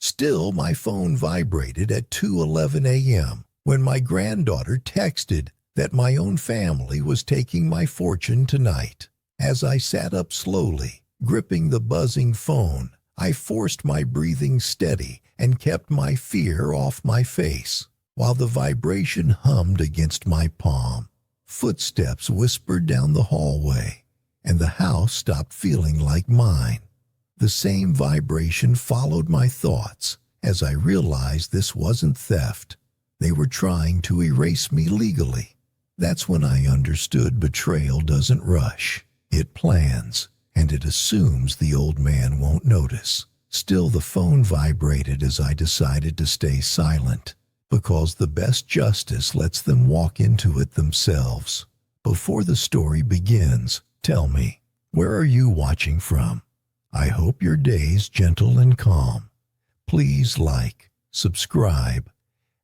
Still, my phone vibrated at 2:11 a.m. when my granddaughter texted that my own family was taking my fortune tonight. As I sat up slowly, gripping the buzzing phone, I forced my breathing steady and kept my fear off my face, while the vibration hummed against my palm. Footsteps whispered down the hallway, and the house stopped feeling like mine. The same vibration followed my thoughts as I realized this wasn't theft. They were trying to erase me legally. That's when I understood betrayal doesn't rush. It plans, and it assumes the old man won't notice. Still, the phone vibrated as I decided to stay silent, because the best justice lets them walk into it themselves. Before the story begins, tell me, where are you watching from? I hope your day's gentle and calm. Please like, subscribe,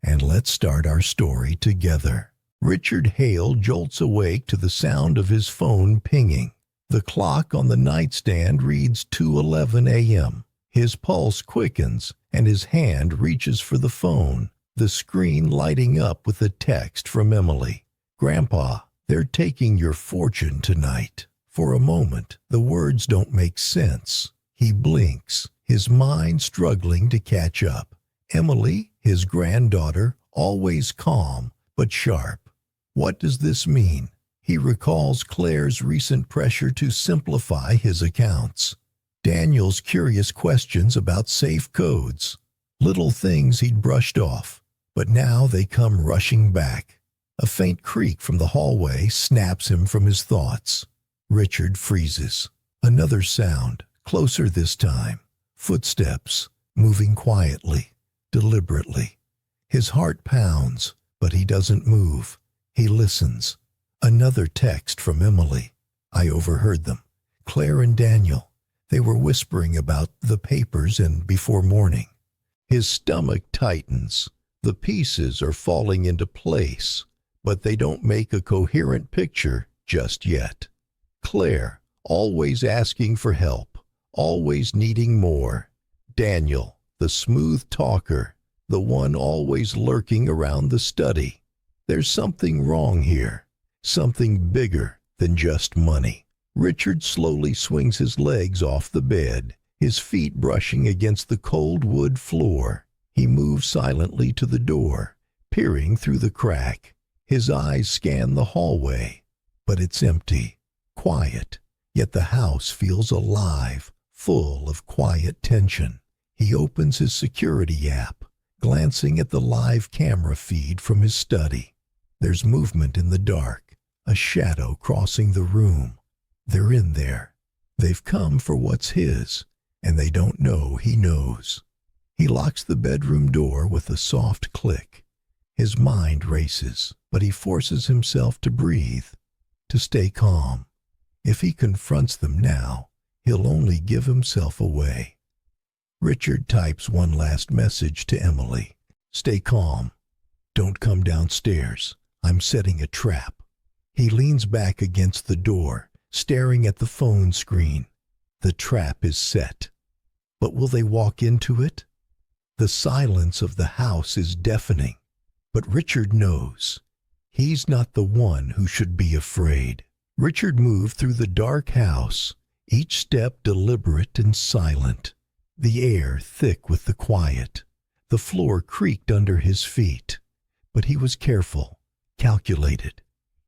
and let's start our story together. Richard Hale jolts awake to the sound of his phone pinging. The clock on the nightstand reads 2:11 a.m. His pulse quickens, and his hand reaches for the phone, the screen lighting up with a text from Emily. "Grandpa, they're taking your fortune tonight." For a moment, the words don't make sense. He blinks, his mind struggling to catch up. Emily, his granddaughter, always calm but sharp. What does this mean? He recalls Claire's recent pressure to simplify his accounts. Daniel's curious questions about safe codes. Little things he'd brushed off, but now they come rushing back. A faint creak from the hallway snaps him from his thoughts. Richard freezes. Another sound, closer this time. Footsteps, moving quietly, deliberately. His heart pounds, but he doesn't move. He listens. Another text from Emily. I overheard them. Claire and Daniel. They were whispering about the papers and before morning. His stomach tightens. The pieces are falling into place, but they don't make a coherent picture just yet. Claire, always asking for help, always needing more. Daniel, the smooth talker, the one always lurking around the study. There's something wrong here, something bigger than just money. Richard slowly swings his legs off the bed, his feet brushing against the cold wood floor. He moves silently to the door, peering through the crack. His eyes scan the hallway, but it's empty. Quiet, yet the house feels alive, full of quiet tension. He opens his security app, glancing at the live camera feed from his study. There's movement in the dark, a shadow crossing the room. They're in there. They've come for what's his, and they don't know he knows. He locks the bedroom door with a soft click. His mind races, but he forces himself to breathe, to stay calm. If he confronts them now, he'll only give himself away. Richard types one last message to Emily. Stay calm. Don't come downstairs. I'm setting a trap. He leans back against the door, staring at the phone screen. The trap is set. But will they walk into it? The silence of the house is deafening. But Richard knows. He's not the one who should be afraid. Richard moved through the dark house, each step deliberate and silent, the air thick with the quiet. The floor creaked under his feet, but he was careful, calculated.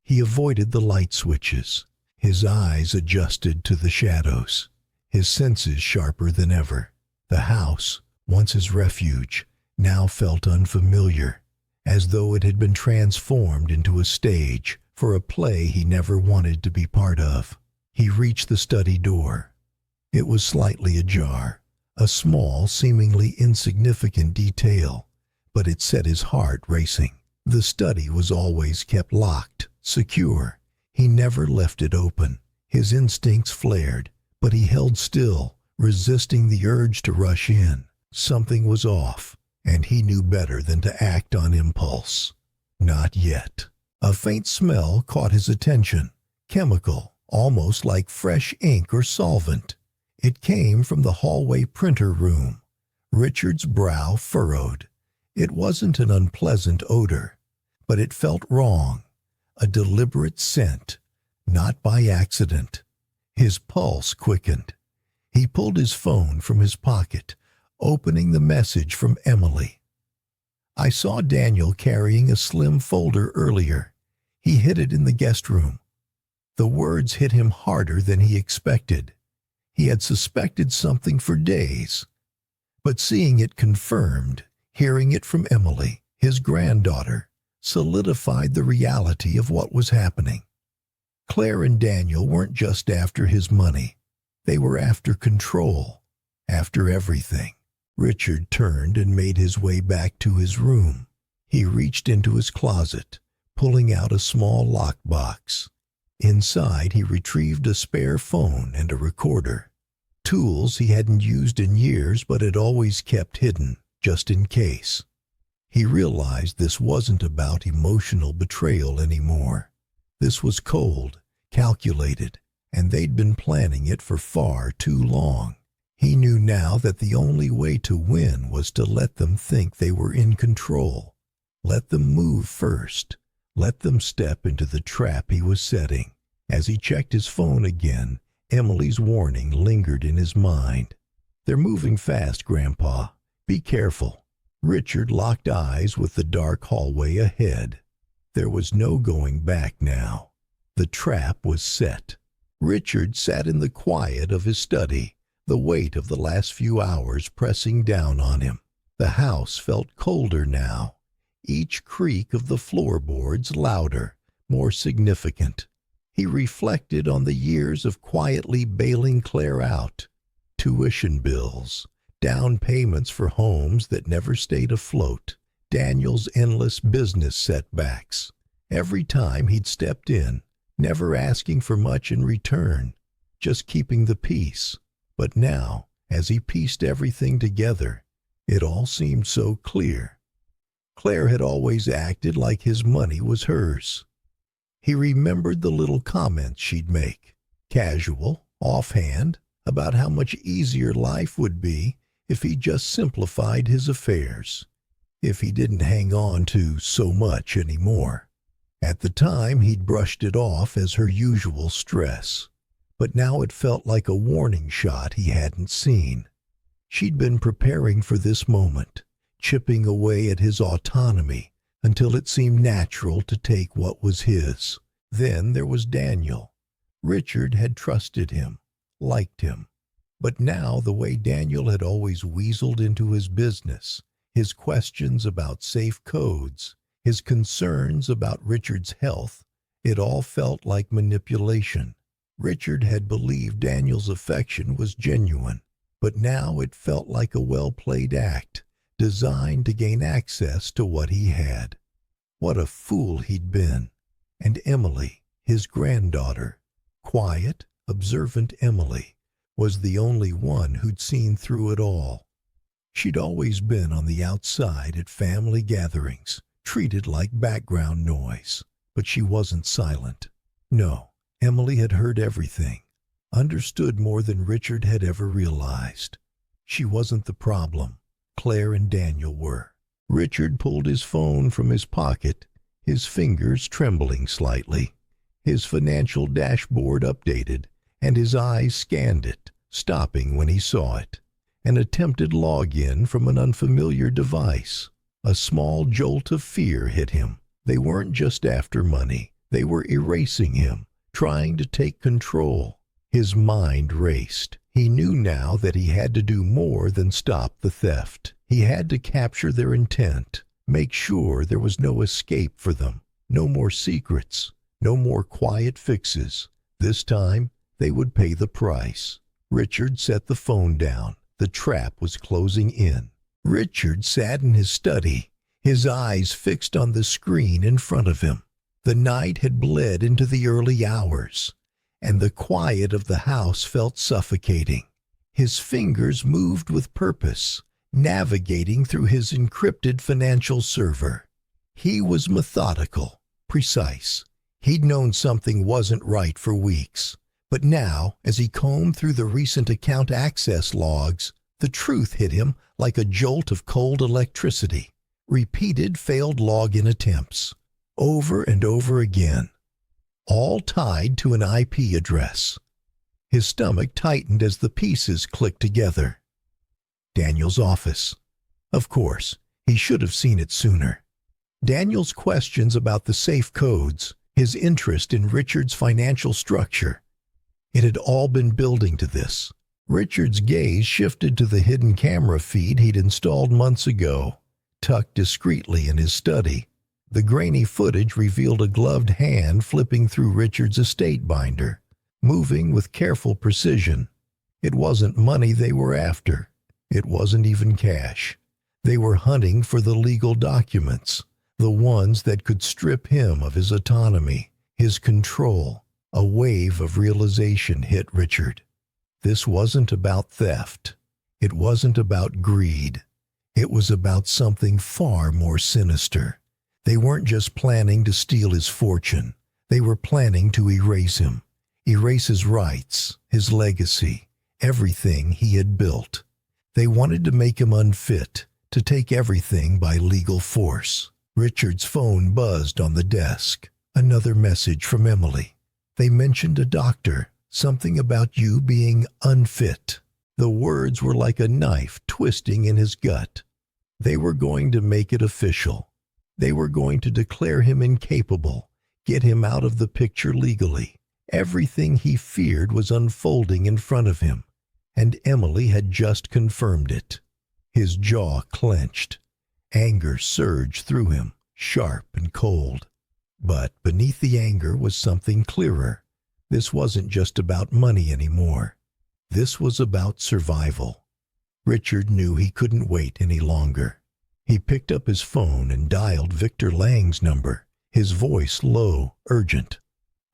He avoided the light switches, his eyes adjusted to the shadows, his senses sharper than ever. The house, once his refuge, now felt unfamiliar, as though it had been transformed into a stage for a play he never wanted to be part of. He reached the study door. It was slightly ajar, a small, seemingly insignificant detail, but it set his heart racing. The study was always kept locked, secure. He never left it open. His instincts flared, but he held still, resisting the urge to rush in. Something was off, and he knew better than to act on impulse. Not yet. A faint smell caught his attention, chemical, almost like fresh ink or solvent. It came from the hallway printer room. Richard's brow furrowed. It wasn't an unpleasant odor, but it felt wrong, a deliberate scent, not by accident. His pulse quickened. He pulled his phone from his pocket, opening the message from Emily. "I saw Daniel carrying a slim folder earlier. He hid it in the guest room." The words hit him harder than he expected. He had suspected something for days. But seeing it confirmed, hearing it from Emily, his granddaughter, solidified the reality of what was happening. Claire and Daniel weren't just after his money. They were after control, after everything. Richard turned and made his way back to his room. He reached into his closet, pulling out a small lockbox. Inside, he retrieved a spare phone and a recorder. Tools he hadn't used in years but had always kept hidden, just in case. He realized this wasn't about emotional betrayal anymore. This was cold, calculated, and they'd been planning it for far too long. He knew now that the only way to win was to let them think they were in control. Let them move first. Let them step into the trap he was setting. As he checked his phone again, Emily's warning lingered in his mind. "They're moving fast, Grandpa. Be careful." Richard locked eyes with the dark hallway ahead. There was no going back now. The trap was set. Richard sat in the quiet of his study, the weight of the last few hours pressing down on him. The house felt colder now, each creak of the floorboards louder, more significant. He reflected on the years of quietly bailing Claire out. Tuition bills, down payments for homes that never stayed afloat, Daniel's endless business setbacks. Every time he'd stepped in, never asking for much in return, just keeping the peace. But now, as he pieced everything together, it all seemed so clear. Claire had always acted like his money was hers. He remembered the little comments she'd make, casual, offhand, about how much easier life would be if he just simplified his affairs, if he didn't hang on to so much anymore. At the time, he'd brushed it off as her usual stress, but now it felt like a warning shot he hadn't seen. She'd been preparing for this moment, chipping away at his autonomy until it seemed natural to take what was his. Then there was Daniel. Richard had trusted him, liked him. But now the way Daniel had always weaseled into his business, his questions about safe codes, his concerns about Richard's health, it all felt like manipulation. Richard had believed Daniel's affection was genuine, but now it felt like a well-played act, designed to gain access to what he had. What a fool he'd been. And Emily, his granddaughter, quiet, observant Emily, was the only one who'd seen through it all. She'd always been on the outside at family gatherings, treated like background noise, but she wasn't silent. No, Emily had heard everything, understood more than Richard had ever realized. She wasn't the problem. Claire and Daniel were. Richard pulled his phone from his pocket, his fingers trembling slightly. His financial dashboard updated, and his eyes scanned it, stopping when he saw it. An attempted login from an unfamiliar device. A small jolt of fear hit him. They weren't just after money. They were erasing him, trying to take control. His mind raced. He knew now that he had to do more than stop the theft. He had to capture their intent, make sure there was no escape for them, no more secrets, no more quiet fixes. This time, they would pay the price. Richard set the phone down. The trap was closing in. Richard sat in his study, his eyes fixed on the screen in front of him. The night had bled into the early hours, and the quiet of the house felt suffocating. His fingers moved with purpose, navigating through his encrypted financial server. He was methodical, precise. He'd known something wasn't right for weeks. But now, as he combed through the recent account access logs, The truth hit him like a jolt of cold electricity. Repeated failed login attempts, over and over again, all tied to an IP address. His stomach tightened as the pieces clicked together. Daniel's office. Of course, he should have seen it sooner. Daniel's questions about the safe codes, his interest in Richard's financial structure. It had all been building to this. Richard's gaze shifted to the hidden camera feed he'd installed months ago, tucked discreetly in his study. The grainy footage revealed a gloved hand flipping through Richard's estate binder, moving with careful precision. It wasn't money they were after. It wasn't even cash. They were hunting for the legal documents, the ones that could strip him of his autonomy, his control. A wave of realization hit Richard. This wasn't about theft. It wasn't about greed. It was about something far more sinister. They weren't just planning to steal his fortune. They were planning to erase him, erase his rights, his legacy, everything he had built. They wanted to make him unfit, to take everything by legal force. Richard's phone buzzed on the desk. Another message from Emily. They mentioned a doctor, something about you being unfit. The words were like a knife twisting in his gut. They were going to make it official. They were going to declare him incapable, get him out of the picture legally. Everything he feared was unfolding in front of him, and Emily had just confirmed it. His jaw clenched. Anger surged through him, sharp and cold. But beneath the anger was something clearer. This wasn't just about money anymore. This was about survival. Richard knew he couldn't wait any longer. He picked up his phone and dialed Victor Lang's number, his voice low, urgent.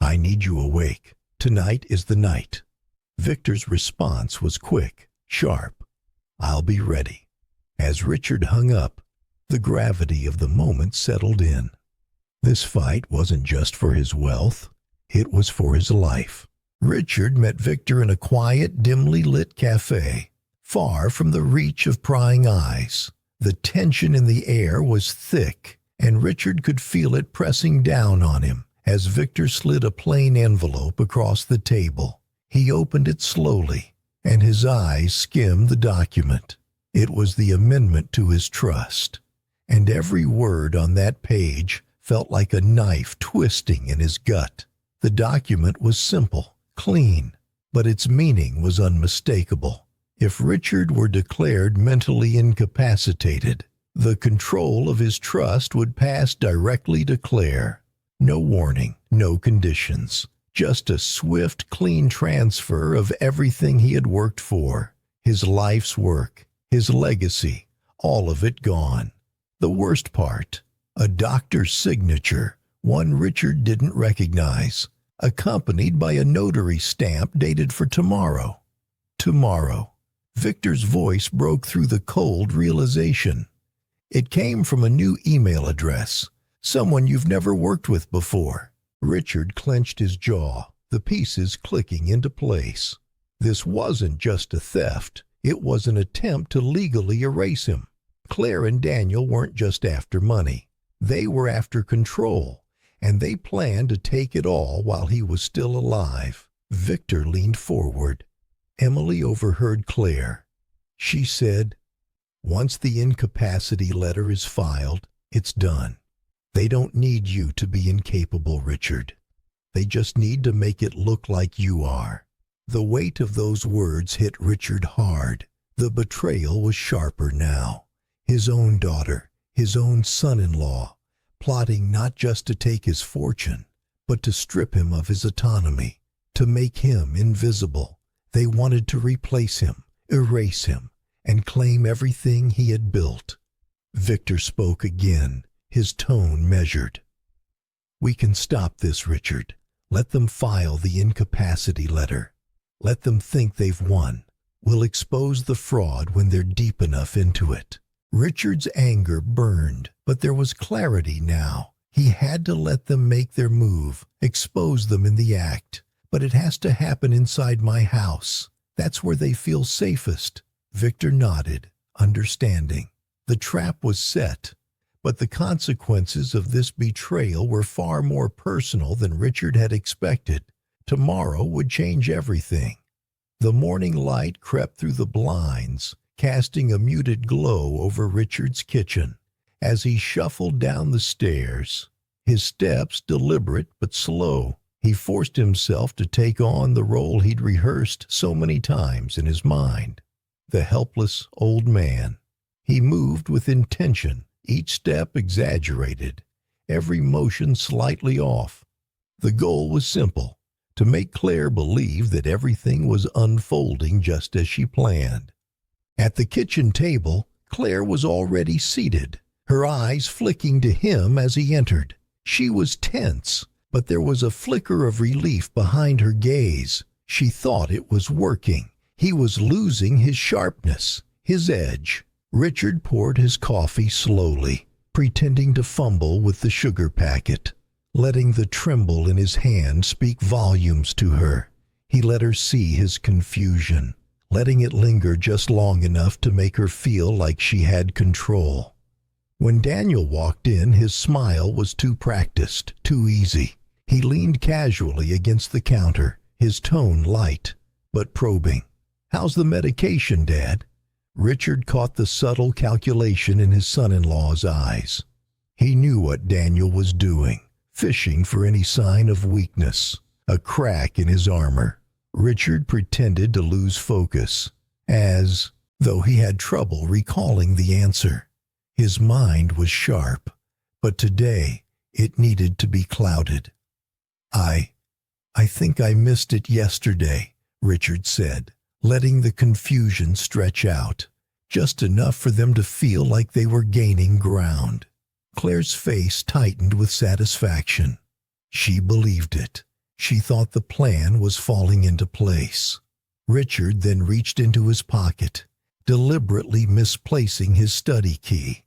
"I need you awake. Tonight is the night." Victor's response was quick, sharp. "I'll be ready." As Richard hung up, the gravity of the moment settled in. This fight wasn't just for his wealth. It was for his life. Richard met Victor in a quiet, dimly lit cafe, far from the reach of prying eyes. The tension in the air was thick, and Richard could feel it pressing down on him as Victor slid a plain envelope across the table. He opened it slowly, and his eyes skimmed the document. It was the amendment to his trust, and every word on that page felt like a knife twisting in his gut. The document was simple, clean, but its meaning was unmistakable. If Richard were declared mentally incapacitated, the control of his trust would pass directly to Claire. No warning, no conditions, just a swift, clean transfer of everything he had worked for, his life's work, his legacy, all of it gone. The worst part, a doctor's signature, one Richard didn't recognize, accompanied by a notary stamp dated for tomorrow. Tomorrow. Victor's voice broke through the cold realization. It came from a new email address, someone you've never worked with before. Richard clenched his jaw, the pieces clicking into place. This wasn't just a theft. It was an attempt to legally erase him. Claire and Daniel weren't just after money. They were after control, and they planned to take it all while he was still alive. Victor leaned forward. Emily overheard Claire. She said, "Once the incapacity letter is filed, it's done. They don't need you to be incapable, Richard. They just need to make it look like you are." The weight of those words hit Richard hard. The betrayal was sharper now. His own daughter, his own son-in-law, plotting not just to take his fortune, but to strip him of his autonomy, to make him invisible. They wanted to replace him, erase him, and claim everything he had built. Victor spoke again, his tone measured. "We can stop this, Richard. Let them file the incapacity letter. Let them think they've won. We'll expose the fraud when they're deep enough into it." Richard's anger burned, but there was clarity now. He had to let them make their move, expose them in the act. "But it has to happen inside my house. That's where they feel safest." Victor nodded, understanding. The trap was set, but the consequences of this betrayal were far more personal than Richard had expected. Tomorrow would change everything. The morning light crept through the blinds, casting a muted glow over Richard's kitchen. As he shuffled down the stairs, his steps deliberate but slow, he forced himself to take on the role he'd rehearsed so many times in his mind. The helpless old man. He moved with intention, each step exaggerated, every motion slightly off. The goal was simple, to make Claire believe that everything was unfolding just as she planned. At the kitchen table, Claire was already seated, her eyes flicking to him as he entered. She was tense, but there was a flicker of relief behind her gaze. She thought it was working. He was losing his sharpness, his edge. Richard poured his coffee slowly, pretending to fumble with the sugar packet, letting the tremble in his hand speak volumes to her. He let her see his confusion, letting it linger just long enough to make her feel like she had control. When Daniel walked in, his smile was too practiced, too easy. He leaned casually against the counter, his tone light, but probing. "How's the medication, Dad?" Richard caught the subtle calculation in his son-in-law's eyes. He knew what Daniel was doing, fishing for any sign of weakness, a crack in his armor. Richard pretended to lose focus, as though he had trouble recalling the answer. His mind was sharp, but today it needed to be clouded. I think I missed it yesterday," Richard said, letting the confusion stretch out, just enough for them to feel like they were gaining ground. Claire's face tightened with satisfaction. She believed it. She thought the plan was falling into place. Richard then reached into his pocket, deliberately misplacing his study key.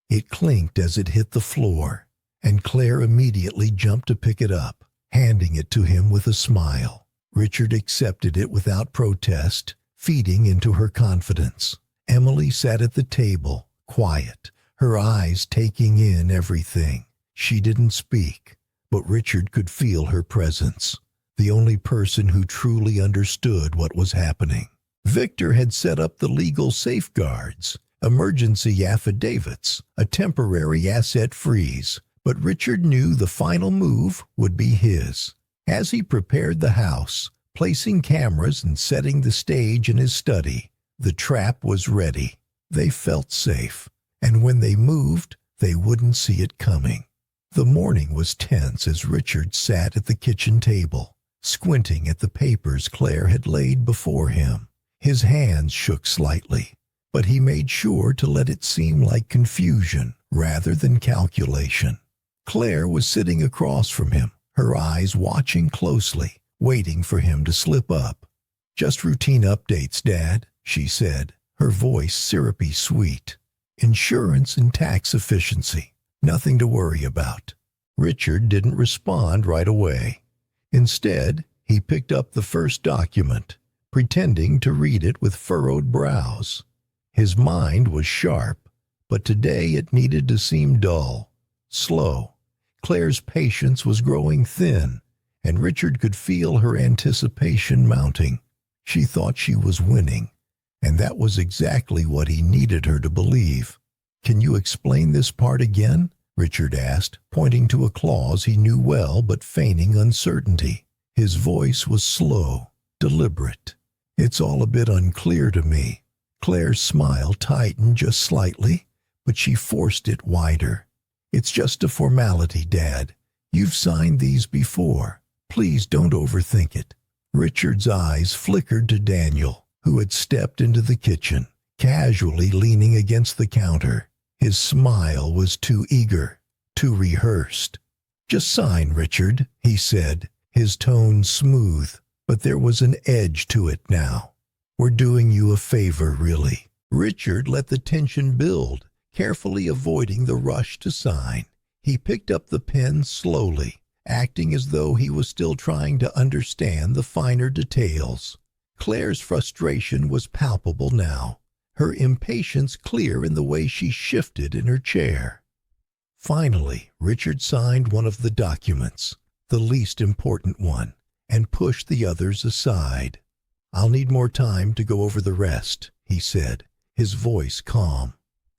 It clinked as it hit the floor, and Claire immediately jumped to pick it up, handing it to him with a smile. Richard accepted it without protest, feeding into her confidence. Emily sat at the table, quiet, her eyes taking in everything. She didn't speak, but Richard could feel her presence, the only person who truly understood what was happening. Victor had set up the legal safeguards, emergency affidavits, a temporary asset freeze, but Richard knew the final move would be his. As he prepared the house, placing cameras and setting the stage in his study, the trap was ready. They felt safe, and when they moved, they wouldn't see it coming. The morning was tense as Richard sat at the kitchen table, squinting at the papers Claire had laid before him. His hands shook slightly, but he made sure to let it seem like confusion rather than calculation. Claire was sitting across from him, her eyes watching closely, waiting for him to slip up. "Just routine updates, Dad," she said, her voice syrupy sweet. "Insurance and tax efficiency. Nothing to worry about." Richard didn't respond right away. Instead, he picked up the first document, pretending to read it with furrowed brows. His mind was sharp, but today it needed to seem dull, slow. Claire's patience was growing thin, and Richard could feel her anticipation mounting. She thought she was winning, and that was exactly what he needed her to believe. "Can you explain this part again?" Richard asked, pointing to a clause he knew well but feigning uncertainty. His voice was slow, deliberate. "It's all a bit unclear to me." Claire's smile tightened just slightly, but she forced it wider. "It's just a formality, Dad. You've signed these before. Please don't overthink it." Richard's eyes flickered to Daniel, who had stepped into the kitchen, casually leaning against the counter. His smile was too eager, too rehearsed. "Just sign, Richard," he said, his tone smooth, but there was an edge to it now. "We're doing you a favor, really." Richard let the tension build, carefully avoiding the rush to sign. He picked up the pen slowly, acting as though he was still trying to understand the finer details. Claire's frustration was palpable now. her impatience clear in the way she shifted in her chair. Finally, Richard signed one of the documents, the least important one, and pushed the others aside. "I'll need more time to go over the rest," he said, his voice calm.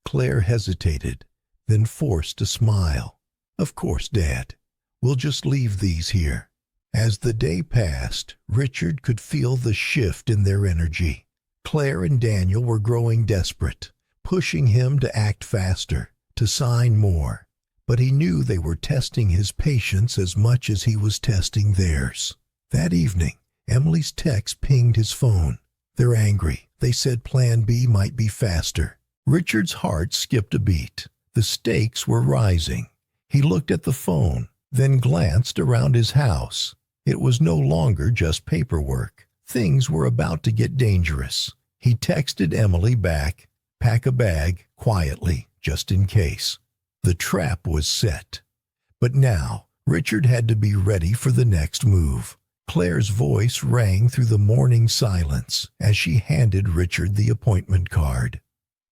Claire hesitated, then forced a smile. "Of course, Dad. We'll just leave these here." As the day passed, Richard could feel the shift in their energy. Claire and Daniel were growing desperate, pushing him to act faster, to sign more. But he knew they were testing his patience as much as he was testing theirs. That evening, Emily's text pinged his phone. "They're angry. They said Plan B might be faster." Richard's heart skipped a beat. The stakes were rising. He looked at the phone, then glanced around his house. It was no longer just paperwork. Things were about to get dangerous. He texted Emily back, "Pack a bag, quietly, just in case." The trap was set. But now, Richard had to be ready for the next move. Claire's voice rang through the morning silence as she handed Richard the appointment card.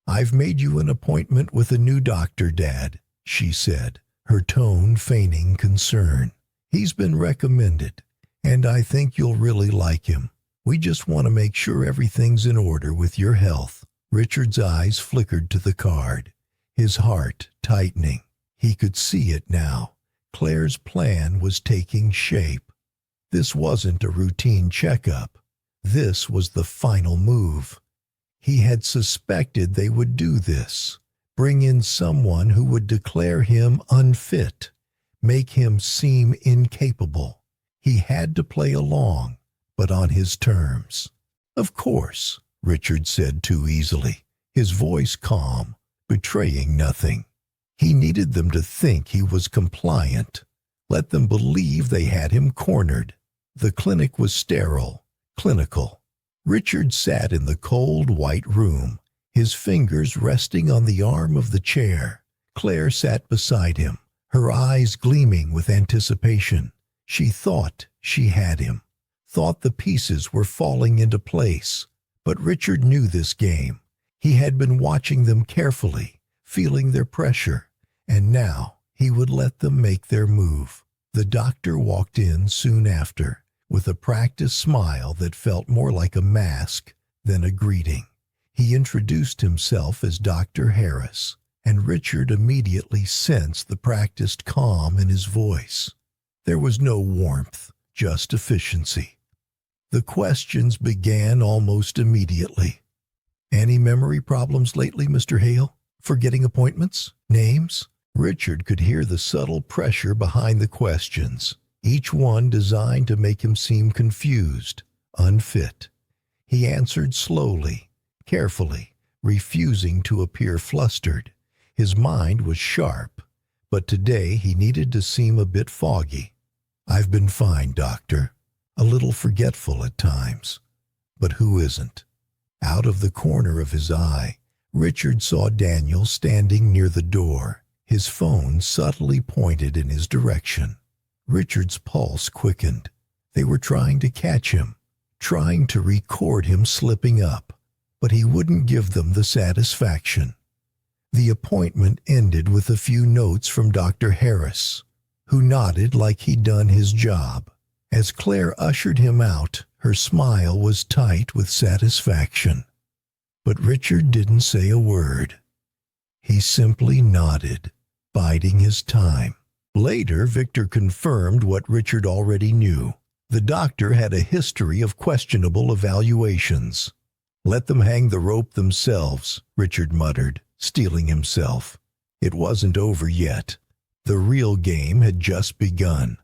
"I've made you an appointment with a new doctor, Dad," she said, her tone feigning concern. "He's been recommended, and I think you'll really like him. We just want to make sure everything's in order with your health." Richard's eyes flickered to the card, his heart tightening. He could see it now. Claire's plan was taking shape. This wasn't a routine checkup. This was the final move. He had suspected they would do this, bring in someone who would declare him unfit, make him seem incapable. He had to play along, but on his terms. "Of course," Richard said too easily, his voice calm, betraying nothing. He needed them to think he was compliant, let them believe they had him cornered. The clinic was sterile, clinical. Richard sat in the cold white room, his fingers resting on the arm of the chair. Claire sat beside him, her eyes gleaming with anticipation. She thought she had him, thought the pieces were falling into place. But Richard knew this game. He had been watching them carefully, feeling their pressure, and now he would let them make their move. The doctor walked in soon after, with a practiced smile that felt more like a mask than a greeting. He introduced himself as Dr. Harris, and Richard immediately sensed the practiced calm in his voice. There was no warmth, just efficiency. The questions began almost immediately. "Any memory problems lately, Mr. Hale? Forgetting appointments? Names?" Richard could hear the subtle pressure behind the questions, each one designed to make him seem confused, unfit. He answered slowly, carefully, refusing to appear flustered. His mind was sharp, but today he needed to seem a bit foggy. "I've been fine, Doctor. A little forgetful at times. But who isn't?" Out of the corner of his eye, Richard saw Daniel standing near the door, his phone subtly pointed in his direction. Richard's pulse quickened. They were trying to catch him, trying to record him slipping up, but he wouldn't give them the satisfaction. The appointment ended with a few notes from Dr. Harris, who nodded like he'd done his job. As Claire ushered him out, her smile was tight with satisfaction. But Richard didn't say a word. He simply nodded, biding his time. Later, Victor confirmed what Richard already knew. The doctor had a history of questionable evaluations. "Let them hang the rope themselves," Richard muttered, steeling himself. It wasn't over yet. The real game had just begun.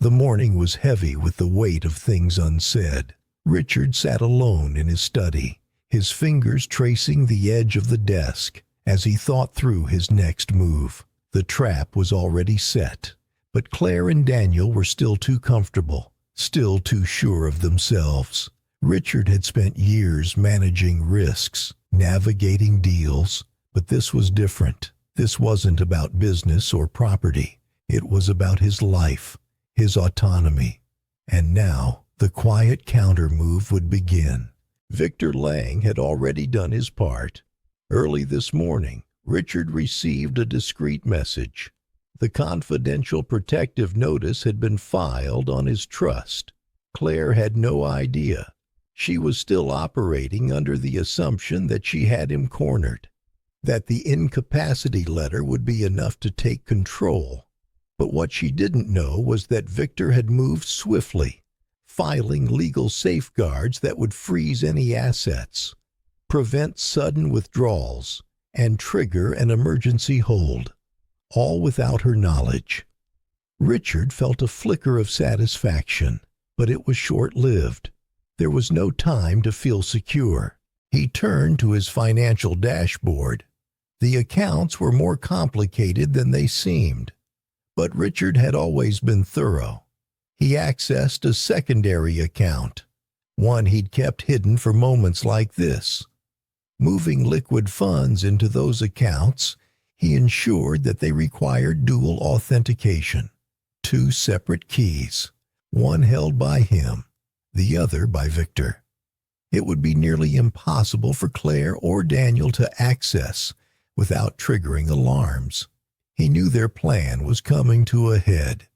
The morning was heavy with the weight of things unsaid. Richard sat alone in his study, his fingers tracing the edge of the desk as he thought through his next move. The trap was already set, but Claire and Daniel were still too comfortable, still too sure of themselves. Richard had spent years managing risks, navigating deals, but this was different. This wasn't about business or property. It was about his life, his autonomy. And now, the quiet counter-move would begin. Victor Lang had already done his part. Early this morning, Richard received a discreet message. The confidential protective notice had been filed on his trust. Claire had no idea. She was still operating under the assumption that she had him cornered, that the incapacity letter would be enough to take control. But what she didn't know was that Victor had moved swiftly, filing legal safeguards that would freeze any assets, prevent sudden withdrawals, and trigger an emergency hold, all without her knowledge. Richard felt a flicker of satisfaction, but it was short-lived. There was no time to feel secure. He turned to his financial dashboard. The accounts were more complicated than they seemed, but Richard had always been thorough. He accessed a secondary account, one he'd kept hidden for moments like this. Moving liquid funds into those accounts, he ensured that they required dual authentication, 2 separate keys, one held by him, the other by Victor. It would be nearly impossible for Claire or Daniel to access without triggering alarms. He knew their plan was coming to a head,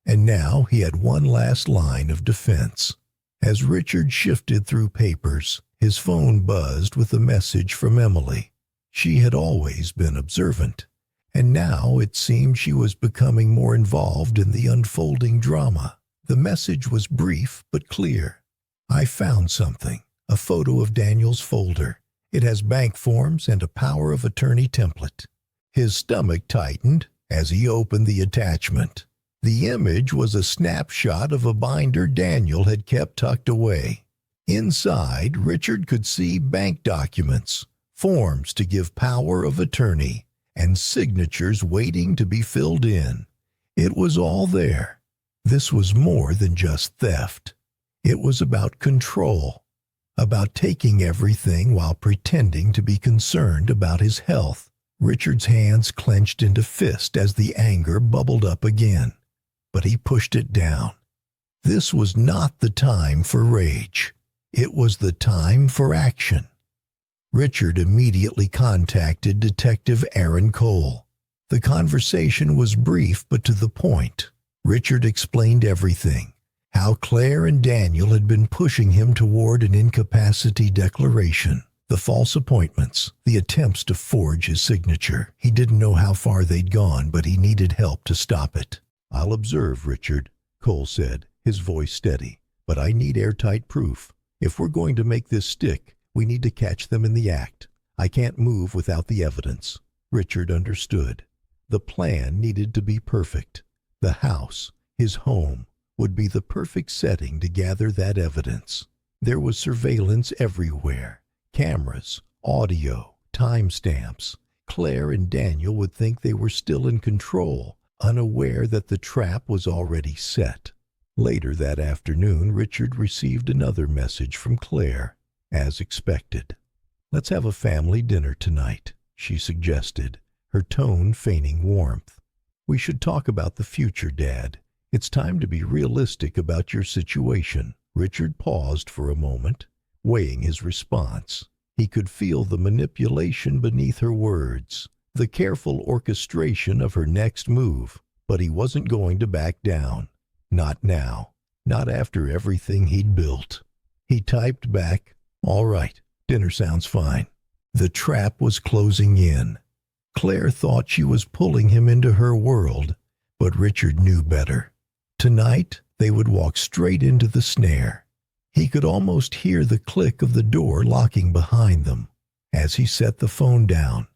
and now he had one last line of defense. As Richard shifted through papers, his phone buzzed with a message from Emily. She had always been observant, and now it seemed she was becoming more involved in the unfolding drama. The message was brief but clear. "I found something, a photo of Daniel's folder. It has bank forms and a power of attorney template." His stomach tightened as he opened the attachment. The image was a snapshot of a binder Daniel had kept tucked away. Inside, Richard could see bank documents, forms to give power of attorney, and signatures waiting to be filled in. It was all there. This was more than just theft. It was about control, about taking everything while pretending to be concerned about his health. Richard's hands clenched into fist as the anger bubbled up again, but he pushed it down. This was not the time for rage. It was the time for action. Richard immediately contacted Detective Aaron Cole. The conversation was brief but to the point. Richard explained everything, how Claire and Daniel had been pushing him toward an incapacity declaration, the false appointments, the attempts to forge his signature. He didn't know how far they'd gone, but he needed help to stop it. "I'll observe, Richard," Cole said, his voice steady, "but I need airtight proof. If we're going to make this stick, we need to catch them in the act. I can't move without the evidence." Richard understood. The plan needed to be perfect. The house, his home, would be the perfect setting to gather that evidence. There was surveillance everywhere, cameras, audio, timestamps. Claire and Daniel would think they were still in control, unaware that the trap was already set. Later that afternoon, Richard received another message from Claire, as expected. "Let's have a family dinner tonight," she suggested, her tone feigning warmth. "We should talk about the future, Dad. It's time to be realistic about your situation." Richard paused for a moment, weighing his response. He could feel the manipulation beneath her words, the careful orchestration of her next move, but he wasn't going to back down. Not now. Not after everything he'd built. He typed back, "All right, dinner sounds fine." The trap was closing in. Claire thought she was pulling him into her world, but Richard knew better. Tonight, they would walk straight into the snare. He could almost hear the click of the door locking behind them. As he set the phone down,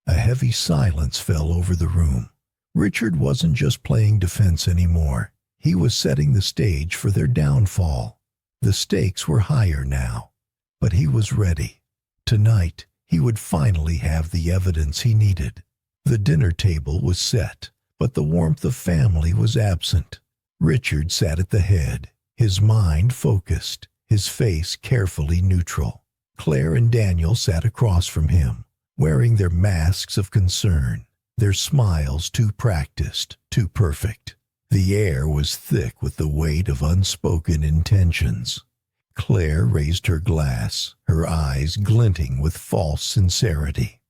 a heavy silence fell over the room. Richard wasn't just playing defense anymore. He was setting the stage for their downfall. The stakes were higher now, but he was ready. Tonight, he would finally have the evidence he needed. The dinner table was set, but the warmth of family was absent. Richard sat at the head, his mind focused, his face carefully neutral. Claire and Daniel sat across from him, wearing their masks of concern, their smiles too practiced, too perfect. The air was thick with the weight of unspoken intentions. Claire raised her glass, her eyes glinting with false sincerity.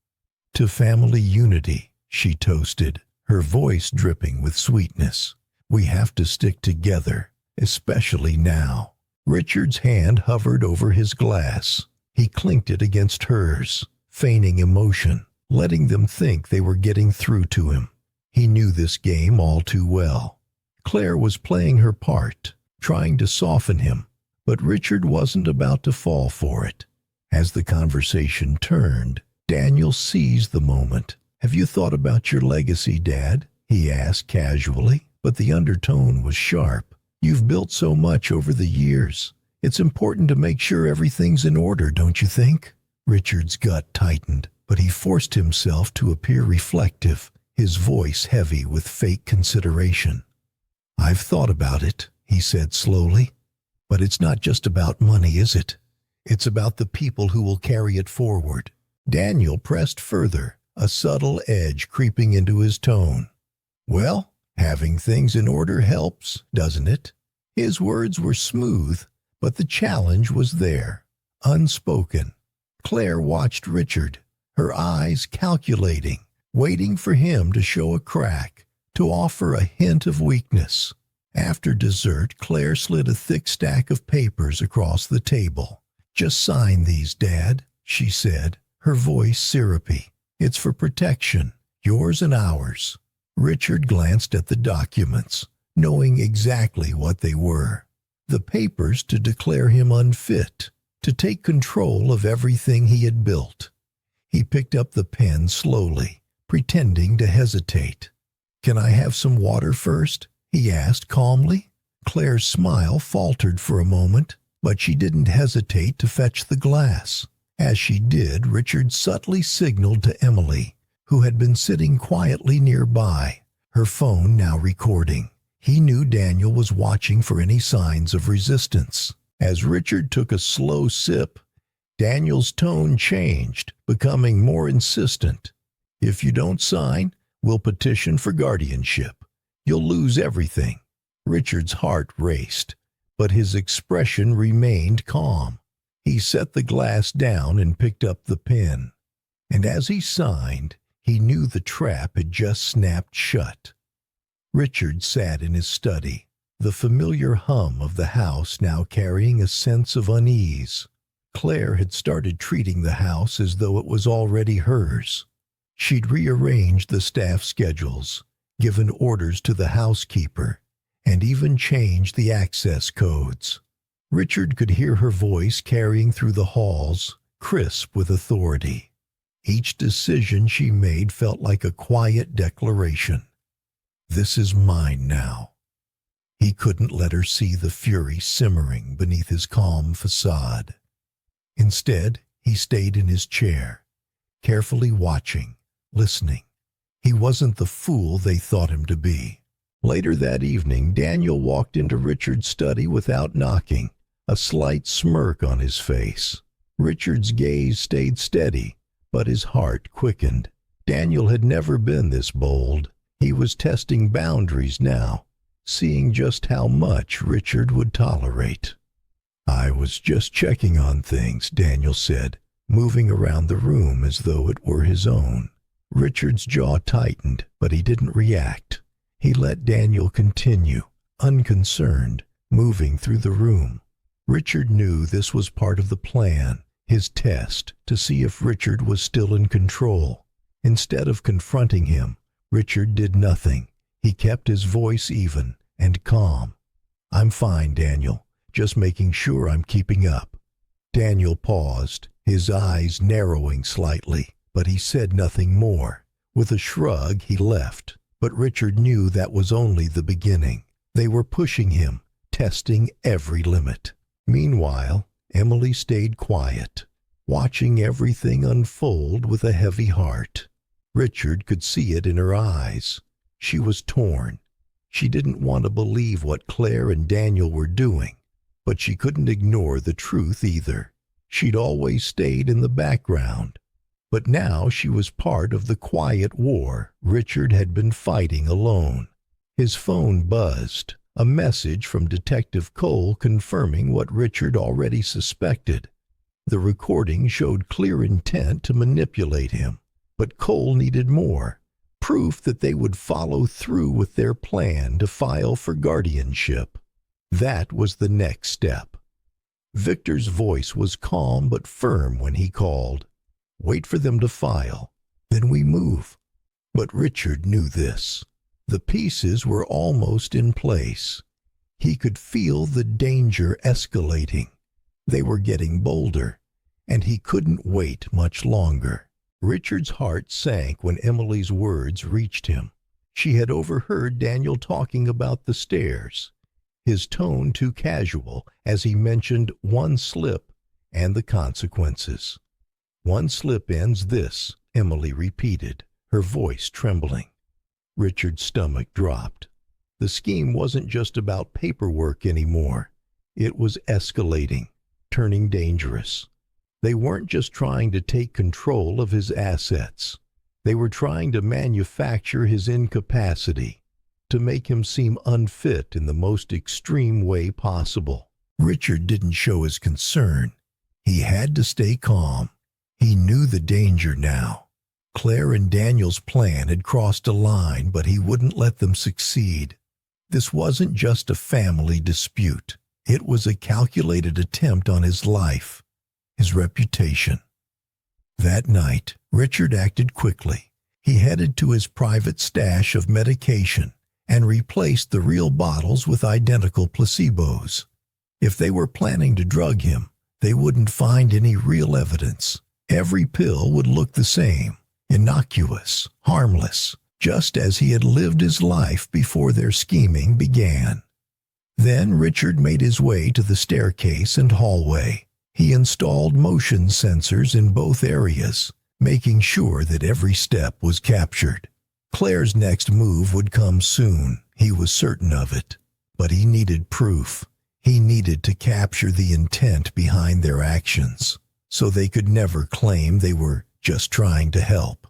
"To family unity," she toasted, her voice dripping with sweetness. "We have to stick together, especially now." Richard's hand hovered over his glass. He clinked it against hers, feigning emotion, letting them think they were getting through to him. He knew this game all too well. Claire was playing her part, trying to soften him, but Richard wasn't about to fall for it. As the conversation turned, Daniel seized the moment. "Have you thought about your legacy, Dad?" he asked casually, but the undertone was sharp. "You've built so much over the years. It's important to make sure everything's in order, don't you think?" Richard's gut tightened, but he forced himself to appear reflective, his voice heavy with fake consideration. "I've thought about it," he said slowly. "But it's not just about money, is it? It's about the people who will carry it forward." Daniel pressed further, a subtle edge creeping into his tone. "Well, having things in order helps, doesn't it?" His words were smooth, but the challenge was there, unspoken. Claire watched Richard, her eyes calculating, waiting for him to show a crack, to offer a hint of weakness. After dessert, Claire slid a thick stack of papers across the table. "Just sign these, Dad," she said, her voice syrupy. "It's for protection, yours and ours." Richard glanced at the documents, knowing exactly what they were. The papers to declare him unfit, to take control of everything he had built. He picked up the pen slowly, pretending to hesitate. "Can I have some water first?" he asked calmly. Claire's smile faltered for a moment, but she didn't hesitate to fetch the glass. As she did, Richard subtly signaled to Emily, who had been sitting quietly nearby, her phone now recording. He knew Daniel was watching for any signs of resistance. As Richard took a slow sip, Daniel's tone changed, becoming more insistent. "If you don't sign, we'll petition for guardianship. You'll lose everything." Richard's heart raced, but his expression remained calm. He set the glass down and picked up the pen. And as he signed, he knew the trap had just snapped shut. Richard sat in his study, the familiar hum of the house now carrying a sense of unease. Claire had started treating the house as though it was already hers. She'd rearranged the staff schedules, given orders to the housekeeper, and even changed the access codes. Richard could hear her voice carrying through the halls, crisp with authority. Each decision she made felt like a quiet declaration. "This is mine now." He couldn't let her see the fury simmering beneath his calm facade. Instead, he stayed in his chair, carefully watching, listening. He wasn't the fool they thought him to be. Later that evening, Daniel walked into Richard's study without knocking, a slight smirk on his face. Richard's gaze stayed steady, but his heart quickened. Daniel had never been this bold. He was testing boundaries now, seeing just how much Richard would tolerate. "I was just checking on things," Daniel said, moving around the room as though it were his own. Richard's jaw tightened, but he didn't react. He let Daniel continue, unconcerned, moving through the room. Richard knew this was part of the plan, his test, to see if Richard was still in control. Instead of confronting him, Richard did nothing. He kept his voice even and calm. "I'm fine, Daniel. Just making sure I'm keeping up." Daniel paused, his eyes narrowing slightly, but he said nothing more. With a shrug, he left. But Richard knew that was only the beginning. They were pushing him, testing every limit. Meanwhile, Emily stayed quiet, watching everything unfold with a heavy heart. Richard could see it in her eyes. She was torn. She didn't want to believe what Claire and Daniel were doing, but she couldn't ignore the truth either. She'd always stayed in the background, but now she was part of the quiet war Richard had been fighting alone. His phone buzzed, A message from Detective Cole confirming what Richard already suspected. The recording showed clear intent to manipulate him, but Cole needed more. Proof that they would follow through with their plan to file for guardianship. That was the next step. Victor's voice was calm but firm when he called. Wait for them to file, then we move. But Richard knew this. The pieces were almost in place. He could feel the danger escalating. They were getting bolder, and he couldn't wait much longer. Richard's heart sank when Emily's words reached him. She had overheard Daniel talking about the stairs, his tone too casual as he mentioned one slip and the consequences. One slip ends this, Emily repeated, her voice trembling. Richard's stomach dropped. The scheme wasn't just about paperwork anymore. It was escalating, turning dangerous. They weren't just trying to take control of his assets. They were trying to manufacture his incapacity, to make him seem unfit in the most extreme way possible. Richard didn't show his concern. He had to stay calm. He knew the danger now. Claire and Daniel's plan had crossed a line, but he wouldn't let them succeed. This wasn't just a family dispute. It was a calculated attempt on his life, his reputation. That night, Richard acted quickly. He headed to his private stash of medication and replaced the real bottles with identical placebos. If they were planning to drug him, they wouldn't find any real evidence. Every pill would look the same, innocuous, harmless, just as he had lived his life before their scheming began. Then Richard made his way to the staircase and hallway. He installed motion sensors in both areas, making sure that every step was captured. Claire's next move would come soon, he was certain of it. But he needed proof. He needed to capture the intent behind their actions, so they could never claim they were just trying to help.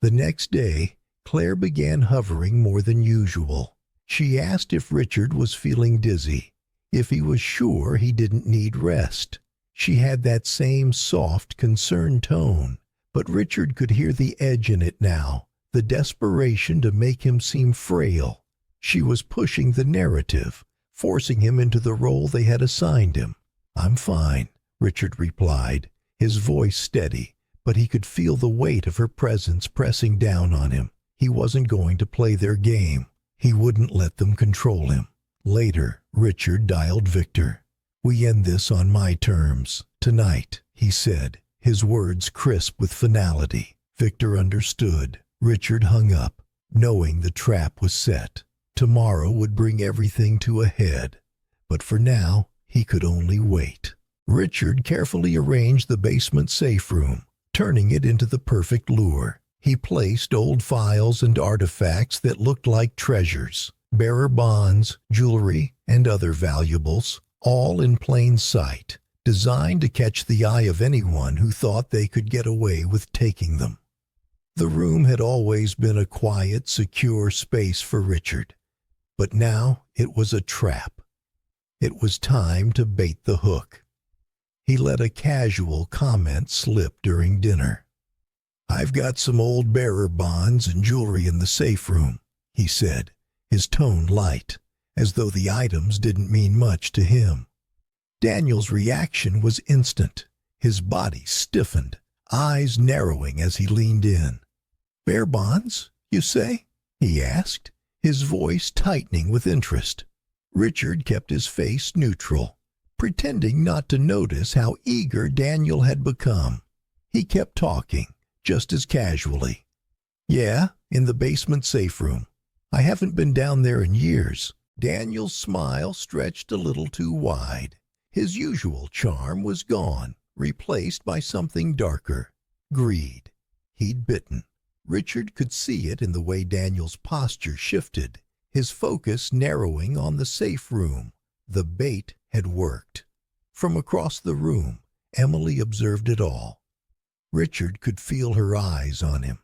The next day, Claire began hovering more than usual. She asked if Richard was feeling dizzy, if he was sure he didn't need rest. She had that same soft, concerned tone, but Richard could hear the edge in it now, the desperation to make him seem frail. She was pushing the narrative, forcing him into the role they had assigned him. "I'm fine," Richard replied, his voice steady, but he could feel the weight of her presence pressing down on him. He wasn't going to play their game. He wouldn't let them control him. Later, Richard dialed Victor. "We end this on my terms, tonight," he said, his words crisp with finality. Victor understood. Richard hung up, knowing the trap was set. Tomorrow would bring everything to a head. But for now, he could only wait. Richard carefully arranged the basement safe room, turning it into the perfect lure. He placed old files and artifacts that looked like treasures, bearer bonds, jewelry, and other valuables, all in plain sight, designed to catch the eye of anyone who thought they could get away with taking them. The room had always been a quiet, secure space for Richard, but now it was a trap. It was time to bait the hook. He let a casual comment slip during dinner. "I've got some old bearer bonds and jewelry in the safe room," he said, his tone light, as though the items didn't mean much to him. Daniel's reaction was instant. His body stiffened, eyes narrowing as he leaned in. "Bear bonds, you say?" he asked, his voice tightening with interest. Richard kept his face neutral, pretending not to notice how eager Daniel had become. He kept talking, just as casually. "Yeah, in the basement safe room. I haven't been down there in years." Daniel's smile stretched a little too wide. His usual charm was gone, replaced by something darker. Greed. He'd bitten. Richard could see it in the way Daniel's posture shifted, his focus narrowing on the safe room. The bait had worked. From across the room, Emily observed it all. Richard could feel her eyes on him.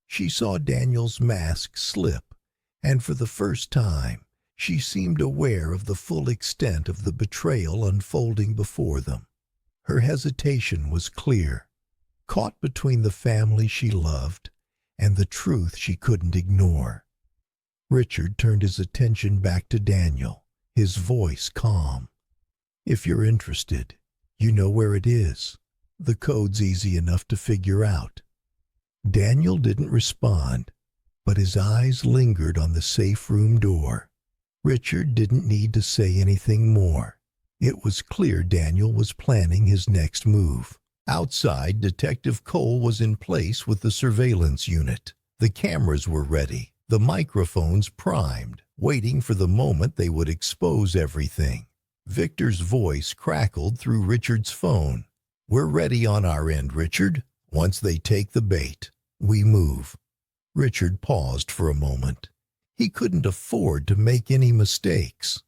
She saw Daniel's mask slip, and for the first time, She seemed aware of the full extent of the betrayal unfolding before them. Her hesitation was clear, caught between the family she loved and the truth she couldn't ignore. Richard turned his attention back to Daniel, his voice calm. "If you're interested, you know where it is. The code's easy enough to figure out." Daniel didn't respond, but his eyes lingered on the safe room door. Richard didn't need to say anything more. It was clear Daniel was planning his next move. Outside, Detective Cole was in place with the surveillance unit. The cameras were ready, the microphones primed, waiting for the moment they would expose everything. Victor's voice crackled through Richard's phone. "We're ready on our end, Richard. Once they take the bait, we move." Richard paused for a moment. He couldn't afford to make any mistakes.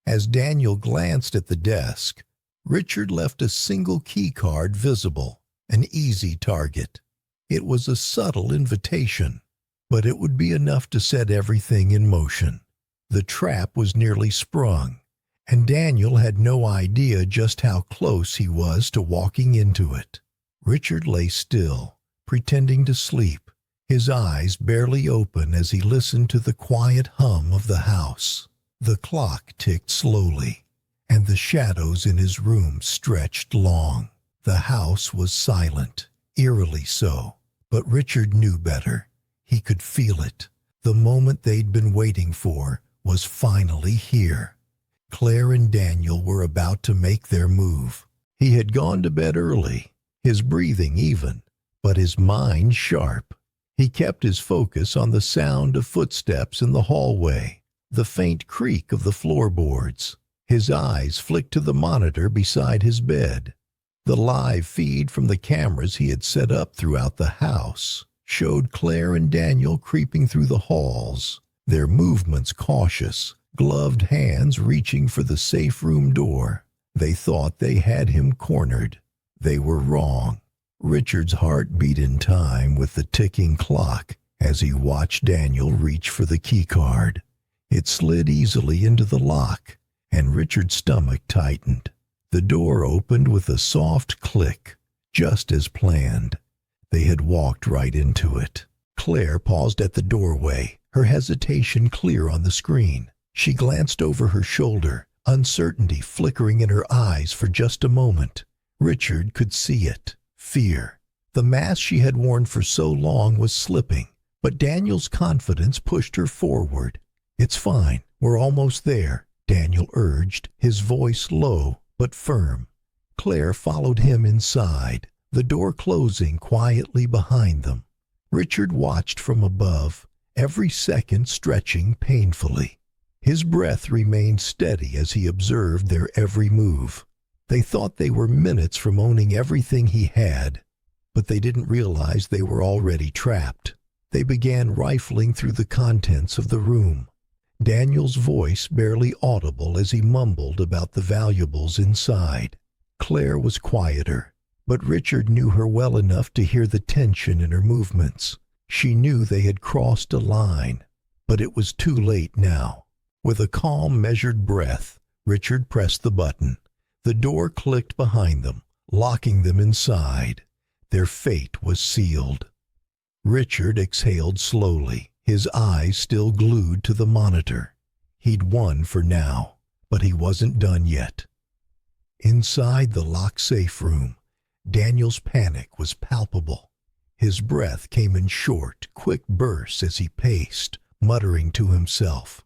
As Daniel glanced at the desk, Richard left a single key card visible, an easy target. It was a subtle invitation, but it would be enough to set everything in motion. The trap was nearly sprung, and Daniel had no idea just how close he was to walking into it. Richard lay still, pretending to sleep, his eyes barely open as he listened to the quiet hum of the house. The clock ticked slowly, and the shadows in his room stretched long. The house was silent, eerily so, but Richard knew better. He could feel it. The moment they'd been waiting for was finally here. Claire and Daniel were about to make their move. He had gone to bed early, his breathing even, but his mind sharp. He kept his focus on the sound of footsteps in the hallway, the faint creak of the floorboards. His eyes flicked to the monitor beside his bed. The live feed from the cameras he had set up throughout the house showed Claire and Daniel creeping through the halls, their movements cautious, gloved hands reaching for the safe room door. They thought they had him cornered. They were wrong. Richard's heart beat in time with the ticking clock as he watched Daniel reach for the keycard. It slid easily into the lock, and Richard's stomach tightened. The door opened with a soft click, just as planned. They had walked right into it. Claire paused at the doorway, her hesitation clear on the screen. She glanced over her shoulder, uncertainty flickering in her eyes for just a moment. Richard could see it. Fear. The mask she had worn for so long was slipping, but Daniel's confidence pushed her forward. "It's fine. We're almost there," Daniel urged, his voice low but firm. Claire followed him inside, the door closing quietly behind them. Richard watched from above, every second stretching painfully. His breath remained steady as he observed their every move. They thought they were minutes from owning everything he had, but they didn't realize they were already trapped. They began rifling through the contents of the room, Daniel's voice barely audible as he mumbled about the valuables inside. Claire was quieter, but Richard knew her well enough to hear the tension in her movements. She knew they had crossed a line, but it was too late now. With a calm, measured breath, Richard pressed the button. The door clicked behind them, locking them inside. Their fate was sealed. Richard exhaled slowly, his eyes still glued to the monitor. He'd won for now, but he wasn't done yet. Inside the locked safe room, Daniel's panic was palpable. His breath came in short, quick bursts as he paced, muttering to himself.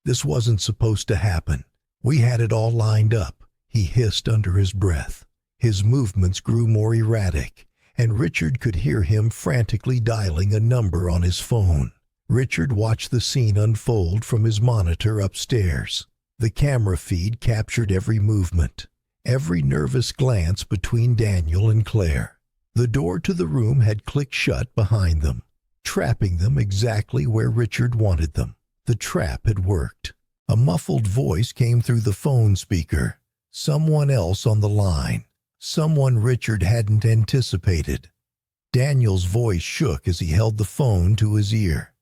"This wasn't supposed to happen. We had it all lined up," he hissed under his breath. His movements grew more erratic, and Richard could hear him frantically dialing a number on his phone. Richard watched the scene unfold from his monitor upstairs. The camera feed captured every movement, every nervous glance between Daniel and Claire. The door to the room had clicked shut behind them, trapping them exactly where Richard wanted them. The trap had worked. A muffled voice came through the phone speaker. Someone else on the line. Someone Richard hadn't anticipated. Daniel's voice shook as he held the phone to his ear.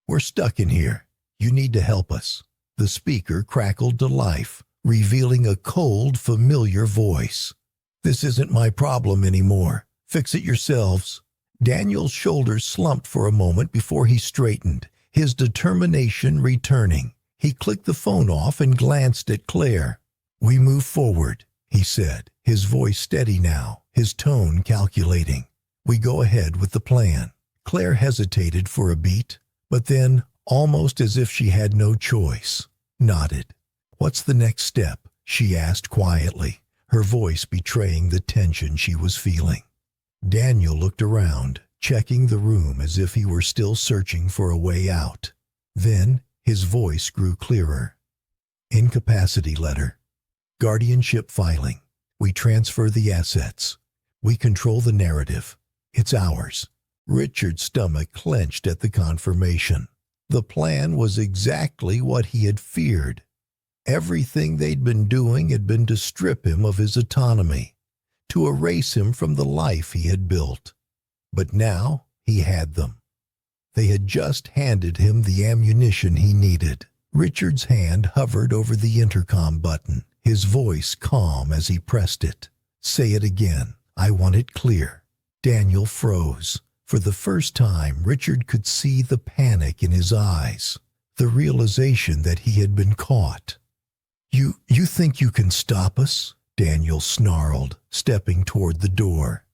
"We're stuck in here. You need to help us." The speaker crackled to life, revealing a cold, familiar voice. "This isn't my problem anymore. Fix it yourselves." Daniel's shoulders slumped for a moment before he straightened, his determination returning. He clicked the phone off and glanced at Claire. "We move forward," he said, his voice steady now, his tone calculating. "We go ahead with the plan." Claire hesitated for a beat, but then, almost as if she had no choice, nodded. "What's the next step?" she asked quietly, her voice betraying the tension she was feeling. Daniel looked around, checking the room as if he were still searching for a way out. Then his voice grew clearer. "Incapacity letter. Guardianship filing. We transfer the assets. We control the narrative. It's ours." Richard's stomach clenched at the confirmation. The plan was exactly what he had feared. Everything they'd been doing had been to strip him of his autonomy, to erase him from the life he had built. But now he had them. They had just handed him the ammunition he needed. Richard's hand hovered over the intercom button, his voice calm as he pressed it. "Say it again. I want it clear." Daniel froze. For the first time, Richard could see the panic in his eyes, the realization that he had been caught. You think you can stop us?" Daniel snarled, stepping toward the door.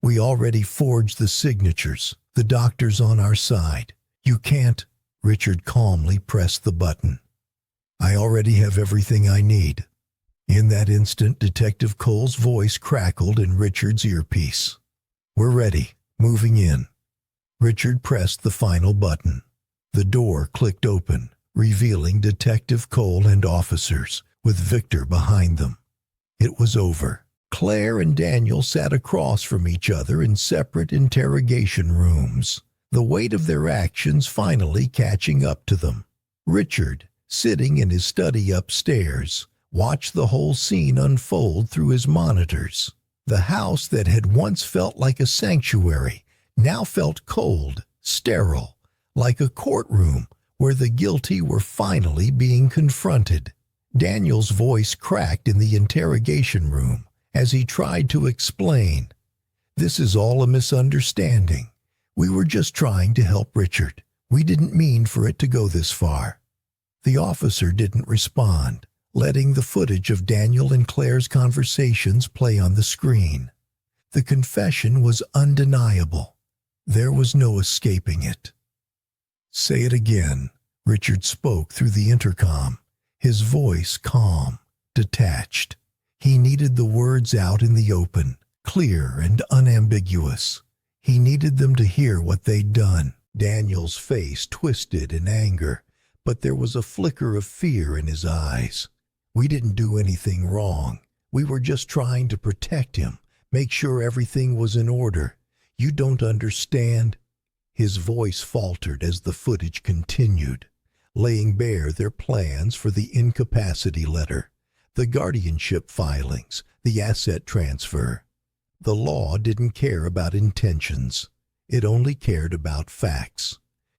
"We already forged the signatures. The doctor's on our side. You can't." Richard calmly pressed the button. "I already have everything I need." In that instant, Detective Cole's voice crackled in Richard's earpiece. "We're ready. Moving in." Richard pressed the final button. The door clicked open, revealing Detective Cole and officers, with Victor behind them. It was over. Claire and Daniel sat across from each other in separate interrogation rooms, the weight of their actions finally catching up to them. Richard, sitting in his study upstairs, watched the whole scene unfold through his monitors. The house that had once felt like a sanctuary now felt cold, sterile, like a courtroom where the guilty were finally being confronted. Daniel's voice cracked in the interrogation room as he tried to explain. "This is all a misunderstanding. We were just trying to help Richard. We didn't mean for it to go this far." The officer didn't respond, letting the footage of Daniel and Claire's conversations play on the screen. The confession was undeniable. There was no escaping it. "Say it again," Richard spoke through the intercom, his voice calm, detached. He needed the words out in the open, clear and unambiguous. He needed them to hear what they'd done. Daniel's face twisted in anger, but there was a flicker of fear in his eyes. "We didn't do anything wrong. We were just trying to protect him, make sure everything was in order. You don't understand." His voice faltered as the footage continued, laying bare their plans for the incapacity letter, the guardianship filings, the asset transfer. The law didn't care about intentions. It only cared about facts.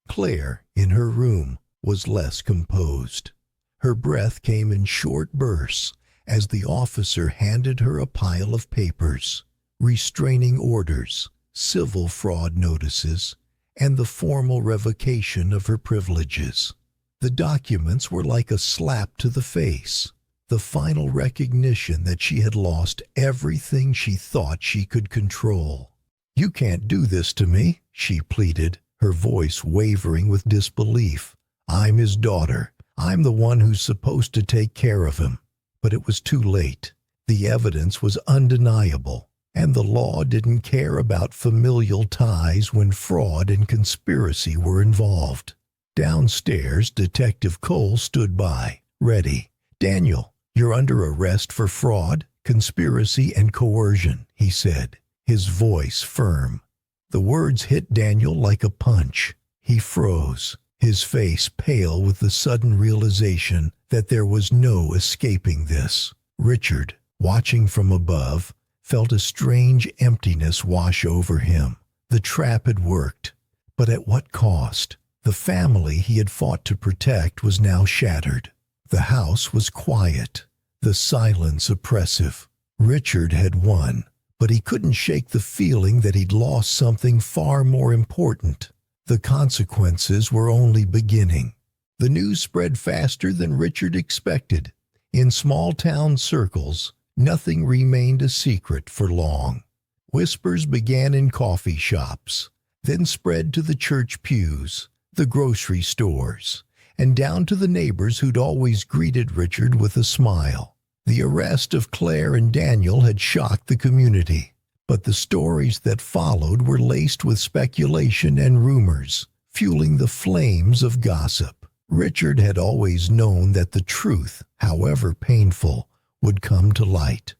Claire, in her room, was less composed. Her breath came in short bursts as the officer handed her a pile of papers, restraining orders, civil fraud notices, and the formal revocation of her privileges. The documents were like a slap to the face, the final recognition that she had lost everything she thought she could control. "You can't do this to me," she pleaded, her voice wavering with disbelief. "I'm his daughter. I'm the one who's supposed to take care of him." But it was too late. The evidence was undeniable, and the law didn't care about familial ties when fraud and conspiracy were involved. Downstairs, Detective Cole stood by, ready. "Daniel, you're under arrest for fraud, conspiracy, and coercion," he said, his voice firm. The words hit Daniel like a punch. He froze, his face pale with the sudden realization that there was no escaping this. Richard, watching from above, felt a strange emptiness wash over him. The trap had worked, but at what cost? The family he had fought to protect was now shattered. The house was quiet, the silence oppressive. Richard had won, but he couldn't shake the feeling that he'd lost something far more important. The consequences were only beginning. The news spread faster than Richard expected. In small-town circles, nothing remained a secret for long. Whispers began in coffee shops, then spread to the church pews, the grocery stores, and down to the neighbors who'd always greeted Richard with a smile. The arrest of Claire and Daniel had shocked the community, but the stories that followed were laced with speculation and rumors, fueling the flames of gossip. Richard had always known that the truth, however painful, would come to light.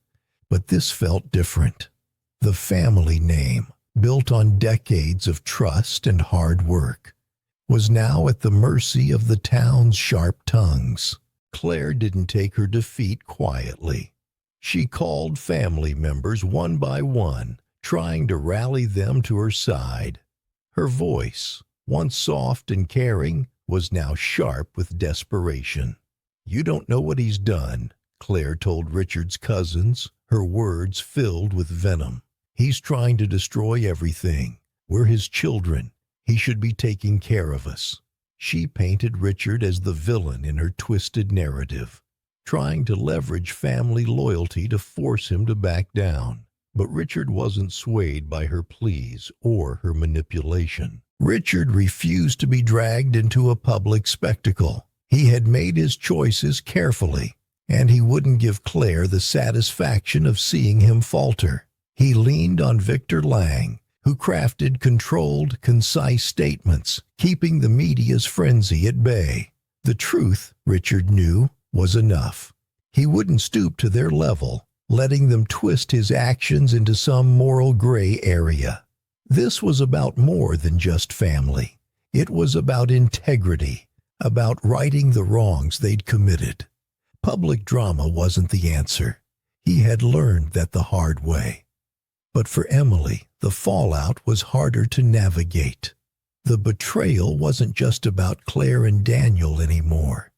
But this felt different. The family name, built on decades of trust and hard work, was now at the mercy of the town's sharp tongues. Claire didn't take her defeat quietly. She called family members one by one, trying to rally them to her side. Her voice, once soft and caring, was now sharp with desperation. "You don't know what he's done," Claire told Richard's cousins, her words filled with venom. "He's trying to destroy everything. We're his children. He should be taking care of us." She painted Richard as the villain in her twisted narrative, trying to leverage family loyalty to force him to back down. But Richard wasn't swayed by her pleas or her manipulation. Richard refused to be dragged into a public spectacle. He had made his choices carefully, and he wouldn't give Claire the satisfaction of seeing him falter. He leaned on Victor Lang, who crafted controlled, concise statements, keeping the media's frenzy at bay. The truth, Richard knew, was enough. He wouldn't stoop to their level, letting them twist his actions into some moral gray area. This was about more than just family. It was about integrity, about righting the wrongs they'd committed. Public drama wasn't the answer. He had learned that the hard way. But for Emily, the fallout was harder to navigate. The betrayal wasn't just about Claire and Daniel anymore.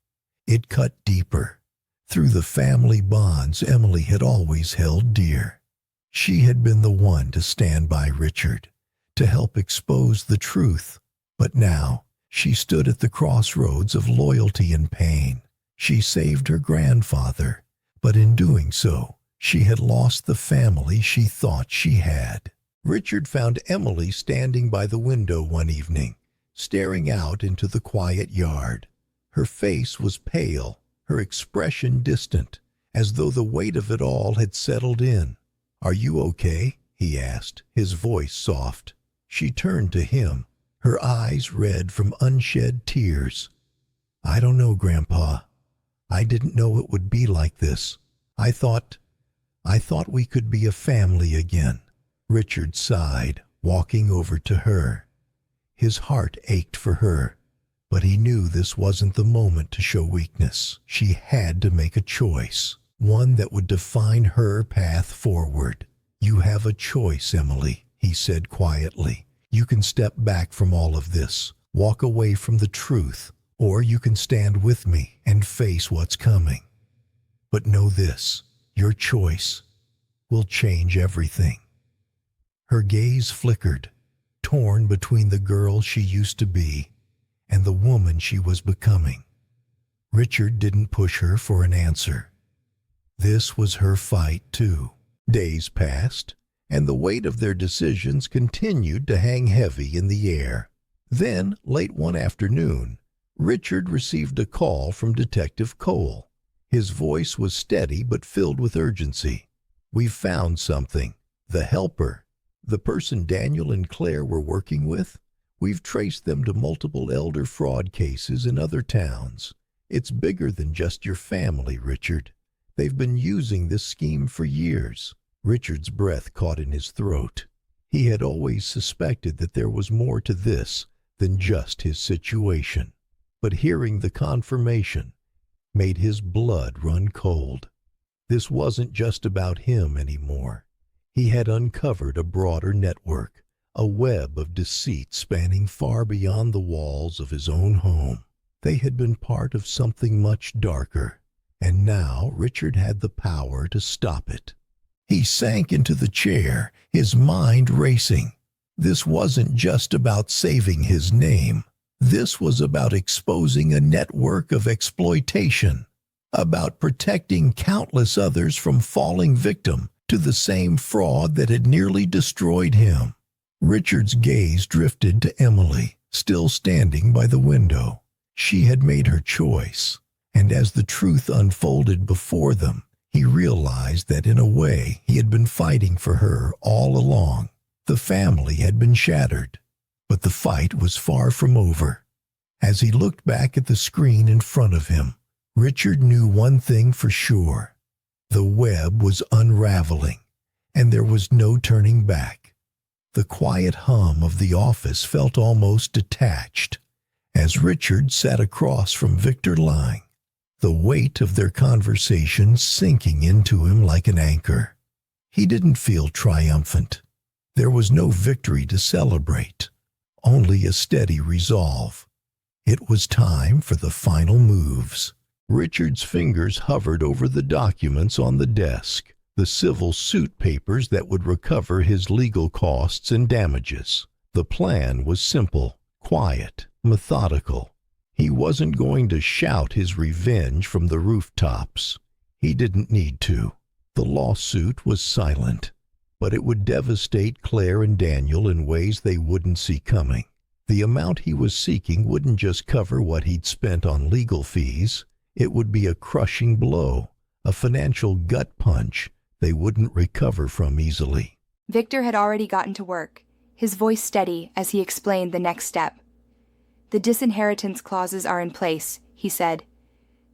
It cut deeper, through the family bonds Emily had always held dear. She had been the one to stand by Richard, to help expose the truth. But now, she stood at the crossroads of loyalty and pain. She saved her grandfather, but in doing so, she had lost the family she thought she had. Richard found Emily standing by the window one evening, staring out into the quiet yard. Her face was pale, her expression distant, as though the weight of it all had settled in. "Are you okay?" he asked, his voice soft. She turned to him, her eyes red from unshed tears. "I don't know, Grandpa. I didn't know it would be like this. I thought we could be a family again." Richard sighed, walking over to her. His heart ached for her, but he knew this wasn't the moment to show weakness. She had to make a choice, one that would define her path forward. "You have a choice, Emily," he said quietly. "You can step back from all of this, walk away from the truth, or you can stand with me and face what's coming. But know this, your choice will change everything." Her gaze flickered, torn between the girl she used to be and the woman she was becoming. Richard didn't push her for an answer. This was her fight, too. Days passed, and the weight of their decisions continued to hang heavy in the air. Then, late one afternoon, Richard received a call from Detective Cole. His voice was steady but filled with urgency. "We've found something. The helper, the person Daniel and Claire were working with, we've traced them to multiple elder fraud cases in other towns. It's bigger than just your family, Richard. They've been using this scheme for years." Richard's breath caught in his throat. He had always suspected that there was more to this than just his situation. But hearing the confirmation made his blood run cold. This wasn't just about him anymore. He had uncovered a broader network, a web of deceit spanning far beyond the walls of his own home. They had been part of something much darker, and now Richard had the power to stop it. He sank into the chair, his mind racing. This wasn't just about saving his name. This was about exposing a network of exploitation, about protecting countless others from falling victim to the same fraud that had nearly destroyed him. Richard's gaze drifted to Emily, still standing by the window. She had made her choice, and as the truth unfolded before them, he realized that in a way he had been fighting for her all along. The family had been shattered, but the fight was far from over. As he looked back at the screen in front of him, Richard knew one thing for sure. The web was unraveling, and there was no turning back. The quiet hum of the office felt almost detached as Richard sat across from Victor Lang, the weight of their conversation sinking into him like an anchor. He didn't feel triumphant. There was no victory to celebrate, only a steady resolve. It was time for the final moves. Richard's fingers hovered over the documents on the desk, the civil suit papers that would recover his legal costs and damages. The plan was simple, quiet, methodical. He wasn't going to shout his revenge from the rooftops. He didn't need to. The lawsuit was silent, but it would devastate Claire and Daniel in ways they wouldn't see coming. The amount he was seeking wouldn't just cover what he'd spent on legal fees. It would be a crushing blow, a financial gut punch they wouldn't recover from easily. Victor had already gotten to work, his voice steady as he explained the next step. "The disinheritance clauses are in place," he said.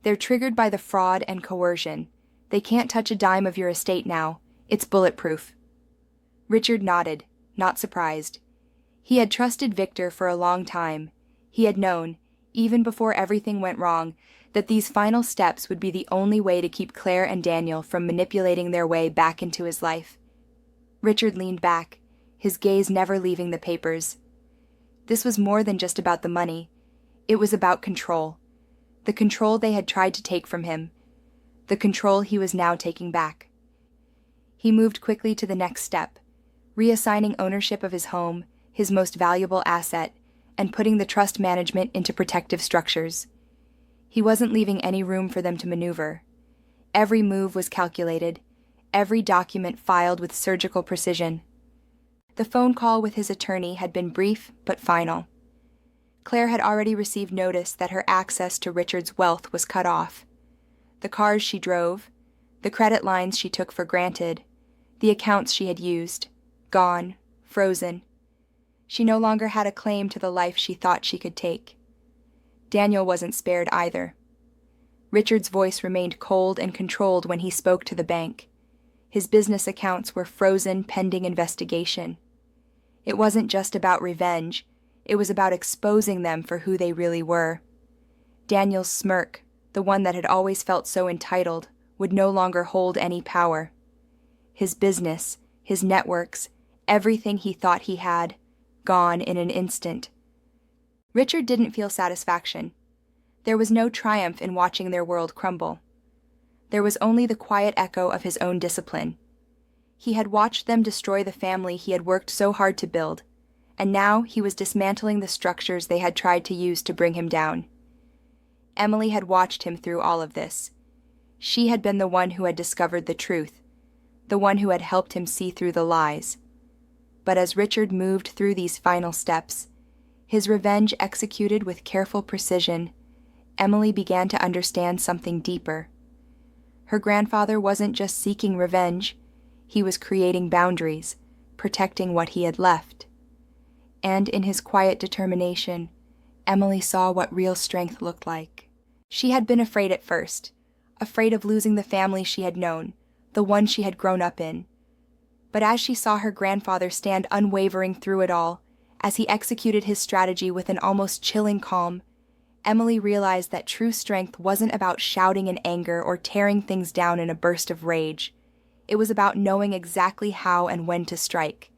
"They're triggered by the fraud and coercion. They can't touch a dime of your estate now. It's bulletproof." Richard nodded, not surprised. He had trusted Victor for a long time. He had known, even before everything went wrong, that these final steps would be the only way to keep Claire and Daniel from manipulating their way back into his life. Richard leaned back, his gaze never leaving the papers. This was more than just about the money. It was about control. The control they had tried to take from him. The control he was now taking back. He moved quickly to the next step, reassigning ownership of his home, his most valuable asset, and putting the trust management into protective structures. He wasn't leaving any room for them to maneuver. Every move was calculated, every document filed with surgical precision. The phone call with his attorney had been brief but final. Claire had already received notice that her access to Richard's wealth was cut off. The cars she drove, the credit lines she took for granted, the accounts she had used, gone, frozen. She no longer had a claim to the life she thought she could take. Daniel wasn't spared either. Richard's voice remained cold and controlled when he spoke to the bank. His business accounts were frozen pending investigation. It wasn't just about revenge. It was about exposing them for who they really were. Daniel's smirk, the one that had always felt so entitled, would no longer hold any power. His business, his networks, everything he thought he had, gone in an instant. Richard didn't feel satisfaction. There was no triumph in watching their world crumble. There was only the quiet echo of his own discipline. He had watched them destroy the family he had worked so hard to build, and now he was dismantling the structures they had tried to use to bring him down. Emily had watched him through all of this. She had been the one who had discovered the truth, the one who had helped him see through the lies. But as Richard moved through these final steps, his revenge executed with careful precision, Emily began to understand something deeper. Her grandfather wasn't just seeking revenge, he was creating boundaries, protecting what he had left. And in his quiet determination, Emily saw what real strength looked like. She had been afraid at first, afraid of losing the family she had known, the one she had grown up in. But as she saw her grandfather stand unwavering through it all, as he executed his strategy with an almost chilling calm, Emily realized that true strength wasn't about shouting in anger or tearing things down in a burst of rage. It was about knowing exactly how and when to strike.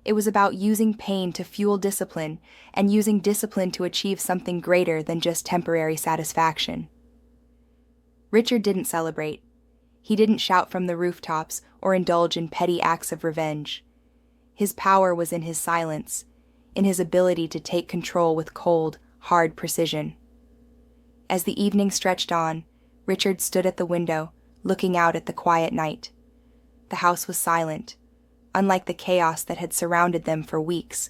It was about using pain to fuel discipline and using discipline to achieve something greater than just temporary satisfaction. Richard didn't celebrate. He didn't shout from the rooftops or indulge in petty acts of revenge. His power was in his silence, in his ability to take control with cold, hard precision. As the evening stretched on, Richard stood at the window, looking out at the quiet night. The house was silent, unlike the chaos that had surrounded them for weeks.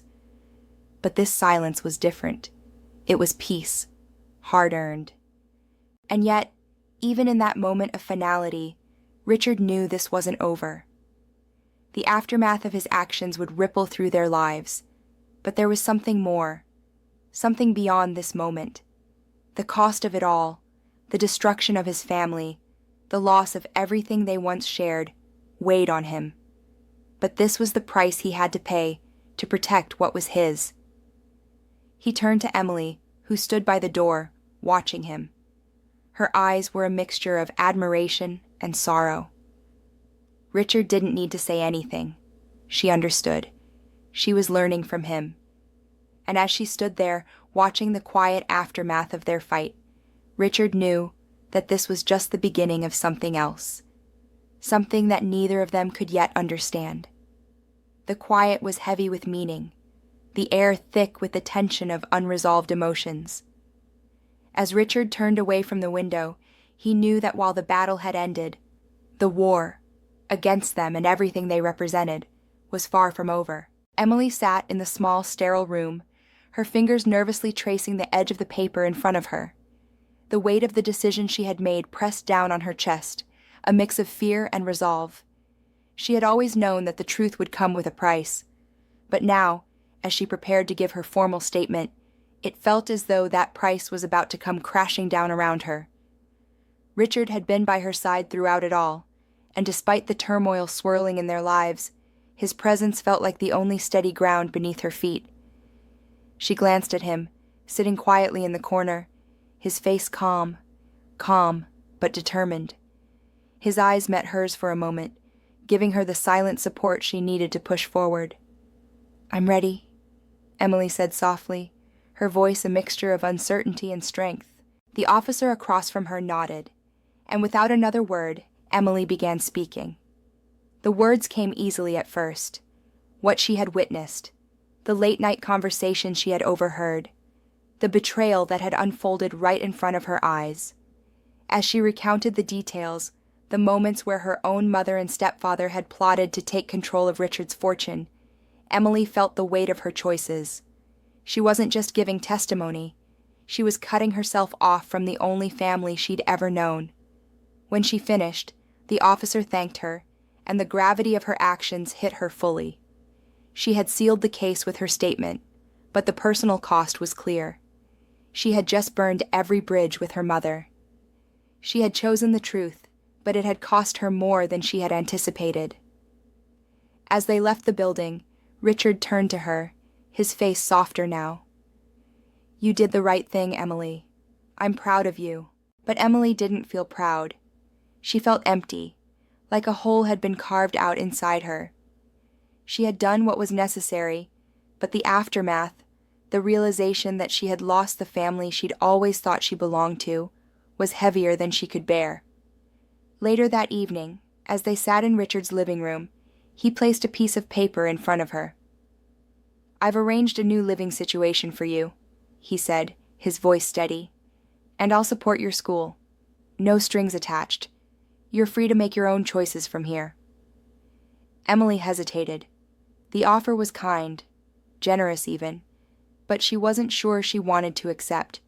But this silence was different. It was peace, hard-earned. And yet, even in that moment of finality, Richard knew this wasn't over. The aftermath of his actions would ripple through their lives, but there was something more, something beyond this moment. The cost of it all, the destruction of his family, the loss of everything they once shared, weighed on him. But this was the price he had to pay to protect what was his. He turned to Emily, who stood by the door, watching him. Her eyes were a mixture of admiration and sorrow. Richard didn't need to say anything. She understood. She was learning from him. And as she stood there, watching the quiet aftermath of their fight, Richard knew that this was just the beginning of something else. Something that neither of them could yet understand. The quiet was heavy with meaning, the air thick with the tension of unresolved emotions. As Richard turned away from the window, he knew that while the battle had ended, the war, against them and everything they represented, was far from over. Emily sat in the small, sterile room, her fingers nervously tracing the edge of the paper in front of her. The weight of the decision she had made pressed down on her chest, a mix of fear and resolve. She had always known that the truth would come with a price, but now, as she prepared to give her formal statement, it felt as though that price was about to come crashing down around her. Richard had been by her side throughout it all, and despite the turmoil swirling in their lives, his presence felt like the only steady ground beneath her feet. She glanced at him, sitting quietly in the corner, his face calm, but determined. His eyes met hers for a moment, giving her the silent support she needed to push forward. "I'm ready," Emily said softly, her voice a mixture of uncertainty and strength. The officer across from her nodded, and without another word, Emily began speaking. The words came easily at first. What she had witnessed, the late-night conversation she had overheard, the betrayal that had unfolded right in front of her eyes. As she recounted the details, the moments where her own mother and stepfather had plotted to take control of Richard's fortune, Emily felt the weight of her choices. She wasn't just giving testimony. She was cutting herself off from the only family she'd ever known. When she finished, the officer thanked her, and the gravity of her actions hit her fully. She had sealed the case with her statement, but the personal cost was clear. She had just burned every bridge with her mother. She had chosen the truth, but it had cost her more than she had anticipated. As they left the building, Richard turned to her, his face softer now. "You did the right thing, Emily. I'm proud of you." But Emily didn't feel proud. She felt empty, like a hole had been carved out inside her. She had done what was necessary, but the aftermath, the realization that she had lost the family she'd always thought she belonged to, was heavier than she could bear. Later that evening, as they sat in Richard's living room, he placed a piece of paper in front of her. "I've arranged a new living situation for you," he said, his voice steady. "And I'll support your school. No strings attached. You're free to make your own choices from here." Emily hesitated. The offer was kind, generous even, but she wasn't sure she wanted to accept.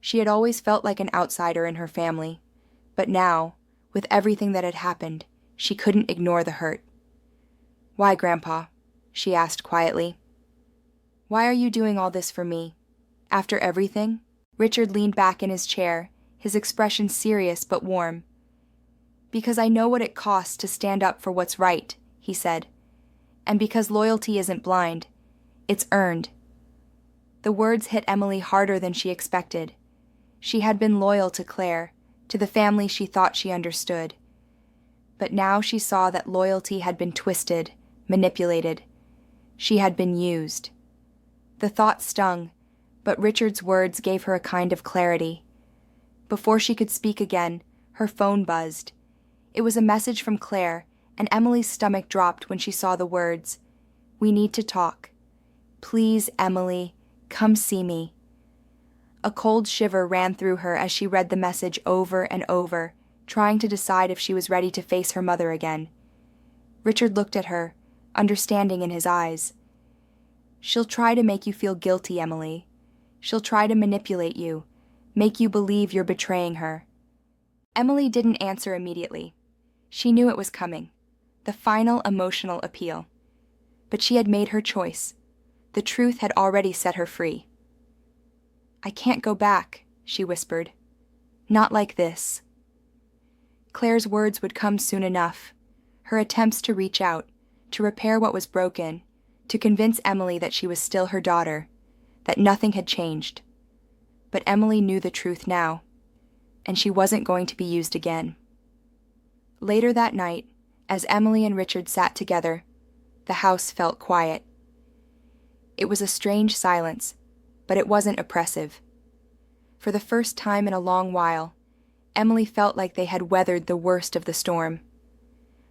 She had always felt like an outsider in her family, but now, with everything that had happened, she couldn't ignore the hurt. "Why, Grandpa?" she asked quietly. "Why are you doing all this for me? After everything?" Richard leaned back in his chair, his expression serious but warm. "Because I know what it costs to stand up for what's right," he said. "And because loyalty isn't blind, it's earned." The words hit Emily harder than she expected. She had been loyal to Claire, to the family she thought she understood. But now she saw that loyalty had been twisted, manipulated. She had been used. The thought stung, but Richard's words gave her a kind of clarity. Before she could speak again, her phone buzzed. It was a message from Claire, and Emily's stomach dropped when she saw the words, "We need to talk. Please, Emily, come see me." A cold shiver ran through her as she read the message over and over, trying to decide if she was ready to face her mother again. Richard looked at her, understanding in his eyes. "She'll try to make you feel guilty, Emily. She'll try to manipulate you, make you believe you're betraying her." Emily didn't answer immediately. She knew it was coming, the final emotional appeal. But she had made her choice. The truth had already set her free. "I can't go back," she whispered. "Not like this." Claire's words would come soon enough. Her attempts to reach out, to repair what was broken, to convince Emily that she was still her daughter, that nothing had changed. But Emily knew the truth now, and she wasn't going to be used again. Later that night, as Emily and Richard sat together, the house felt quiet. It was a strange silence, but it wasn't oppressive. For the first time in a long while, Emily felt like they had weathered the worst of the storm.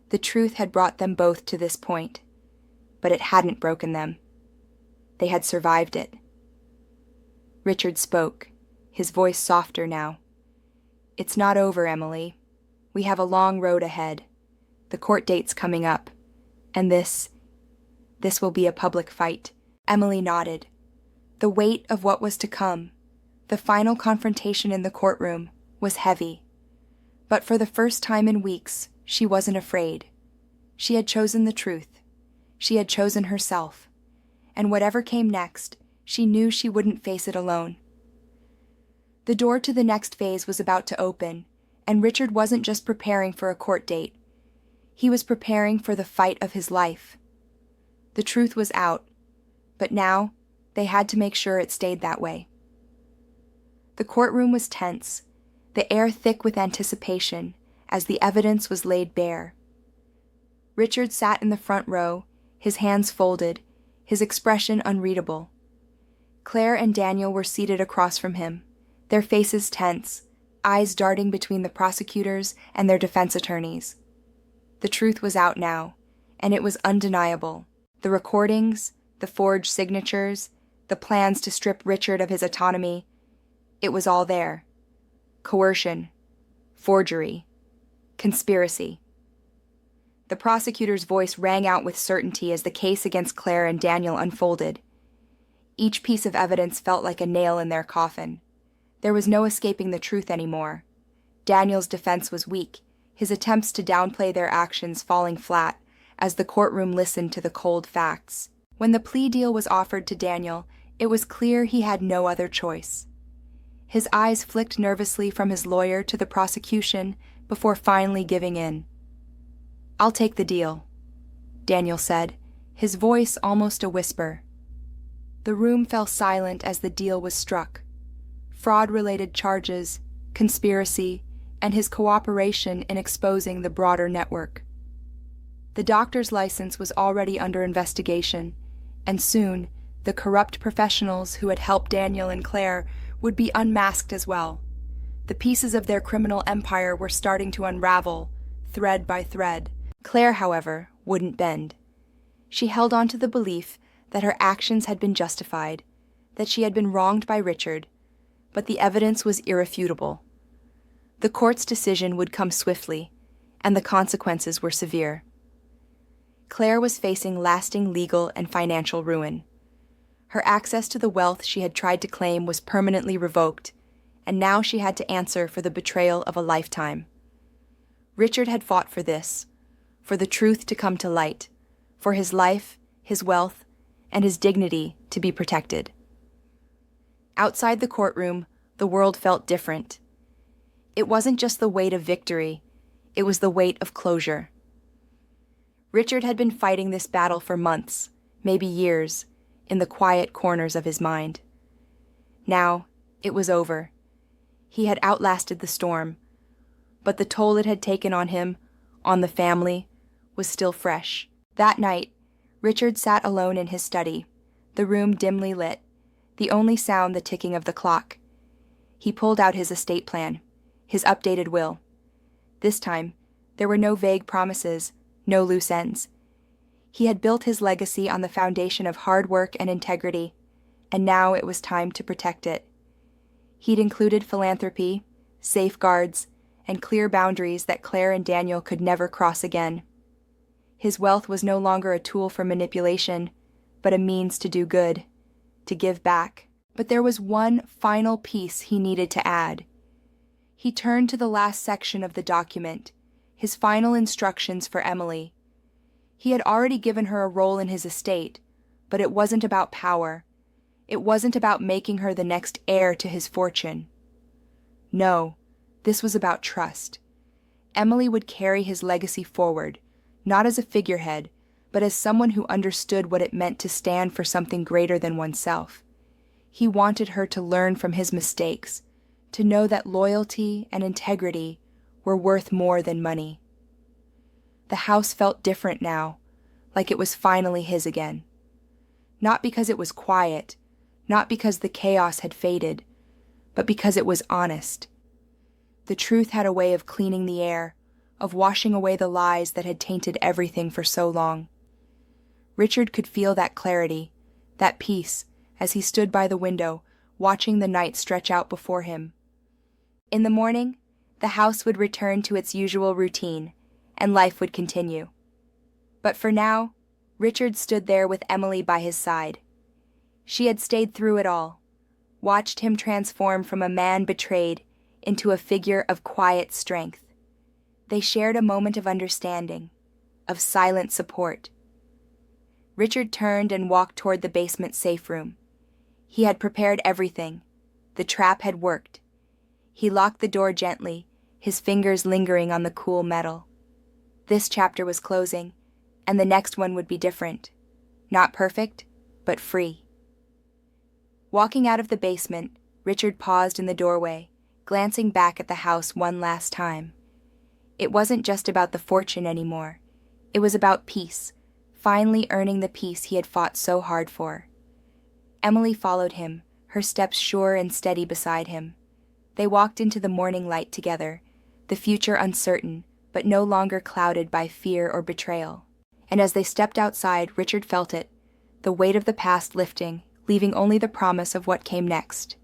The truth had brought them both to this point, but it hadn't broken them. They had survived it. Richard spoke, his voice softer now. "It's not over, Emily. We have a long road ahead. The court date's coming up, and this will be a public fight." Emily nodded. The weight of what was to come, the final confrontation in the courtroom, was heavy. But for the first time in weeks, she wasn't afraid. She had chosen the truth. She had chosen herself. And whatever came next, she knew she wouldn't face it alone. The door to the next phase was about to open, and Richard wasn't just preparing for a court date. He was preparing for the fight of his life. The truth was out, but now they had to make sure it stayed that way. The courtroom was tense, the air thick with anticipation as the evidence was laid bare. Richard sat in the front row, his hands folded, his expression unreadable. Claire and Daniel were seated across from him, their faces tense, eyes darting between the prosecutors and their defense attorneys. The truth was out now, and it was undeniable. The recordings, the forged signatures, the plans to strip Richard of his autonomy, it was all there. Coercion, forgery, conspiracy. The prosecutor's voice rang out with certainty as the case against Claire and Daniel unfolded. Each piece of evidence felt like a nail in their coffin. There was no escaping the truth anymore. Daniel's defense was weak, his attempts to downplay their actions falling flat as the courtroom listened to the cold facts. When the plea deal was offered to Daniel, it was clear he had no other choice. His eyes flicked nervously from his lawyer to the prosecution before finally giving in. "I'll take the deal," Daniel said, his voice almost a whisper. The room fell silent as the deal was struck. Fraud-related charges, conspiracy, and his cooperation in exposing the broader network. The doctor's license was already under investigation, and soon the corrupt professionals who had helped Daniel and Claire would be unmasked as well. The pieces of their criminal empire were starting to unravel, thread by thread. Claire, however, wouldn't bend. She held on to the belief that her actions had been justified, that she had been wronged by Richard, but the evidence was irrefutable. The court's decision would come swiftly, and the consequences were severe. Claire was facing lasting legal and financial ruin. Her access to the wealth she had tried to claim was permanently revoked, and now she had to answer for the betrayal of a lifetime. Richard had fought for this, for the truth to come to light, for his life, his wealth, and his dignity to be protected. Outside the courtroom, the world felt different. It wasn't just the weight of victory, it was the weight of closure. Richard had been fighting this battle for months, maybe years, in the quiet corners of his mind. Now, it was over. He had outlasted the storm, but the toll it had taken on him, on the family, was still fresh. That night, Richard sat alone in his study, the room dimly lit, the only sound the ticking of the clock. He pulled out his estate plan, his updated will. This time, there were no vague promises, no loose ends. He had built his legacy on the foundation of hard work and integrity, and now it was time to protect it. He'd included philanthropy, safeguards, and clear boundaries that Claire and Daniel could never cross again. His wealth was no longer a tool for manipulation, but a means to do good, to give back. But there was one final piece he needed to add. He turned to the last section of the document, his final instructions for Emily. He had already given her a role in his estate, but it wasn't about power. It wasn't about making her the next heir to his fortune. No, this was about trust. Emily would carry his legacy forward, not as a figurehead, but as someone who understood what it meant to stand for something greater than oneself. He wanted her to learn from his mistakes, to know that loyalty and integrity were worth more than money. The house felt different now, like it was finally his again. Not because it was quiet, not because the chaos had faded, but because it was honest. The truth had a way of cleaning the air, of washing away the lies that had tainted everything for so long. Richard could feel that clarity, that peace, as he stood by the window, watching the night stretch out before him. In the morning, the house would return to its usual routine, and life would continue. But for now, Richard stood there with Emily by his side. She had stayed through it all, watched him transform from a man betrayed into a figure of quiet strength. They shared a moment of understanding, of silent support. Richard turned and walked toward the basement safe room. He had prepared everything. The trap had worked. He locked the door gently, his fingers lingering on the cool metal. This chapter was closing, and the next one would be different. Not perfect, but free. Walking out of the basement, Richard paused in the doorway, glancing back at the house one last time. It wasn't just about the fortune anymore. It was about peace, finally earning the peace he had fought so hard for. Emily followed him, her steps sure and steady beside him. They walked into the morning light together, the future uncertain, but no longer clouded by fear or betrayal. And as they stepped outside, Richard felt it, the weight of the past lifting, leaving only the promise of what came next.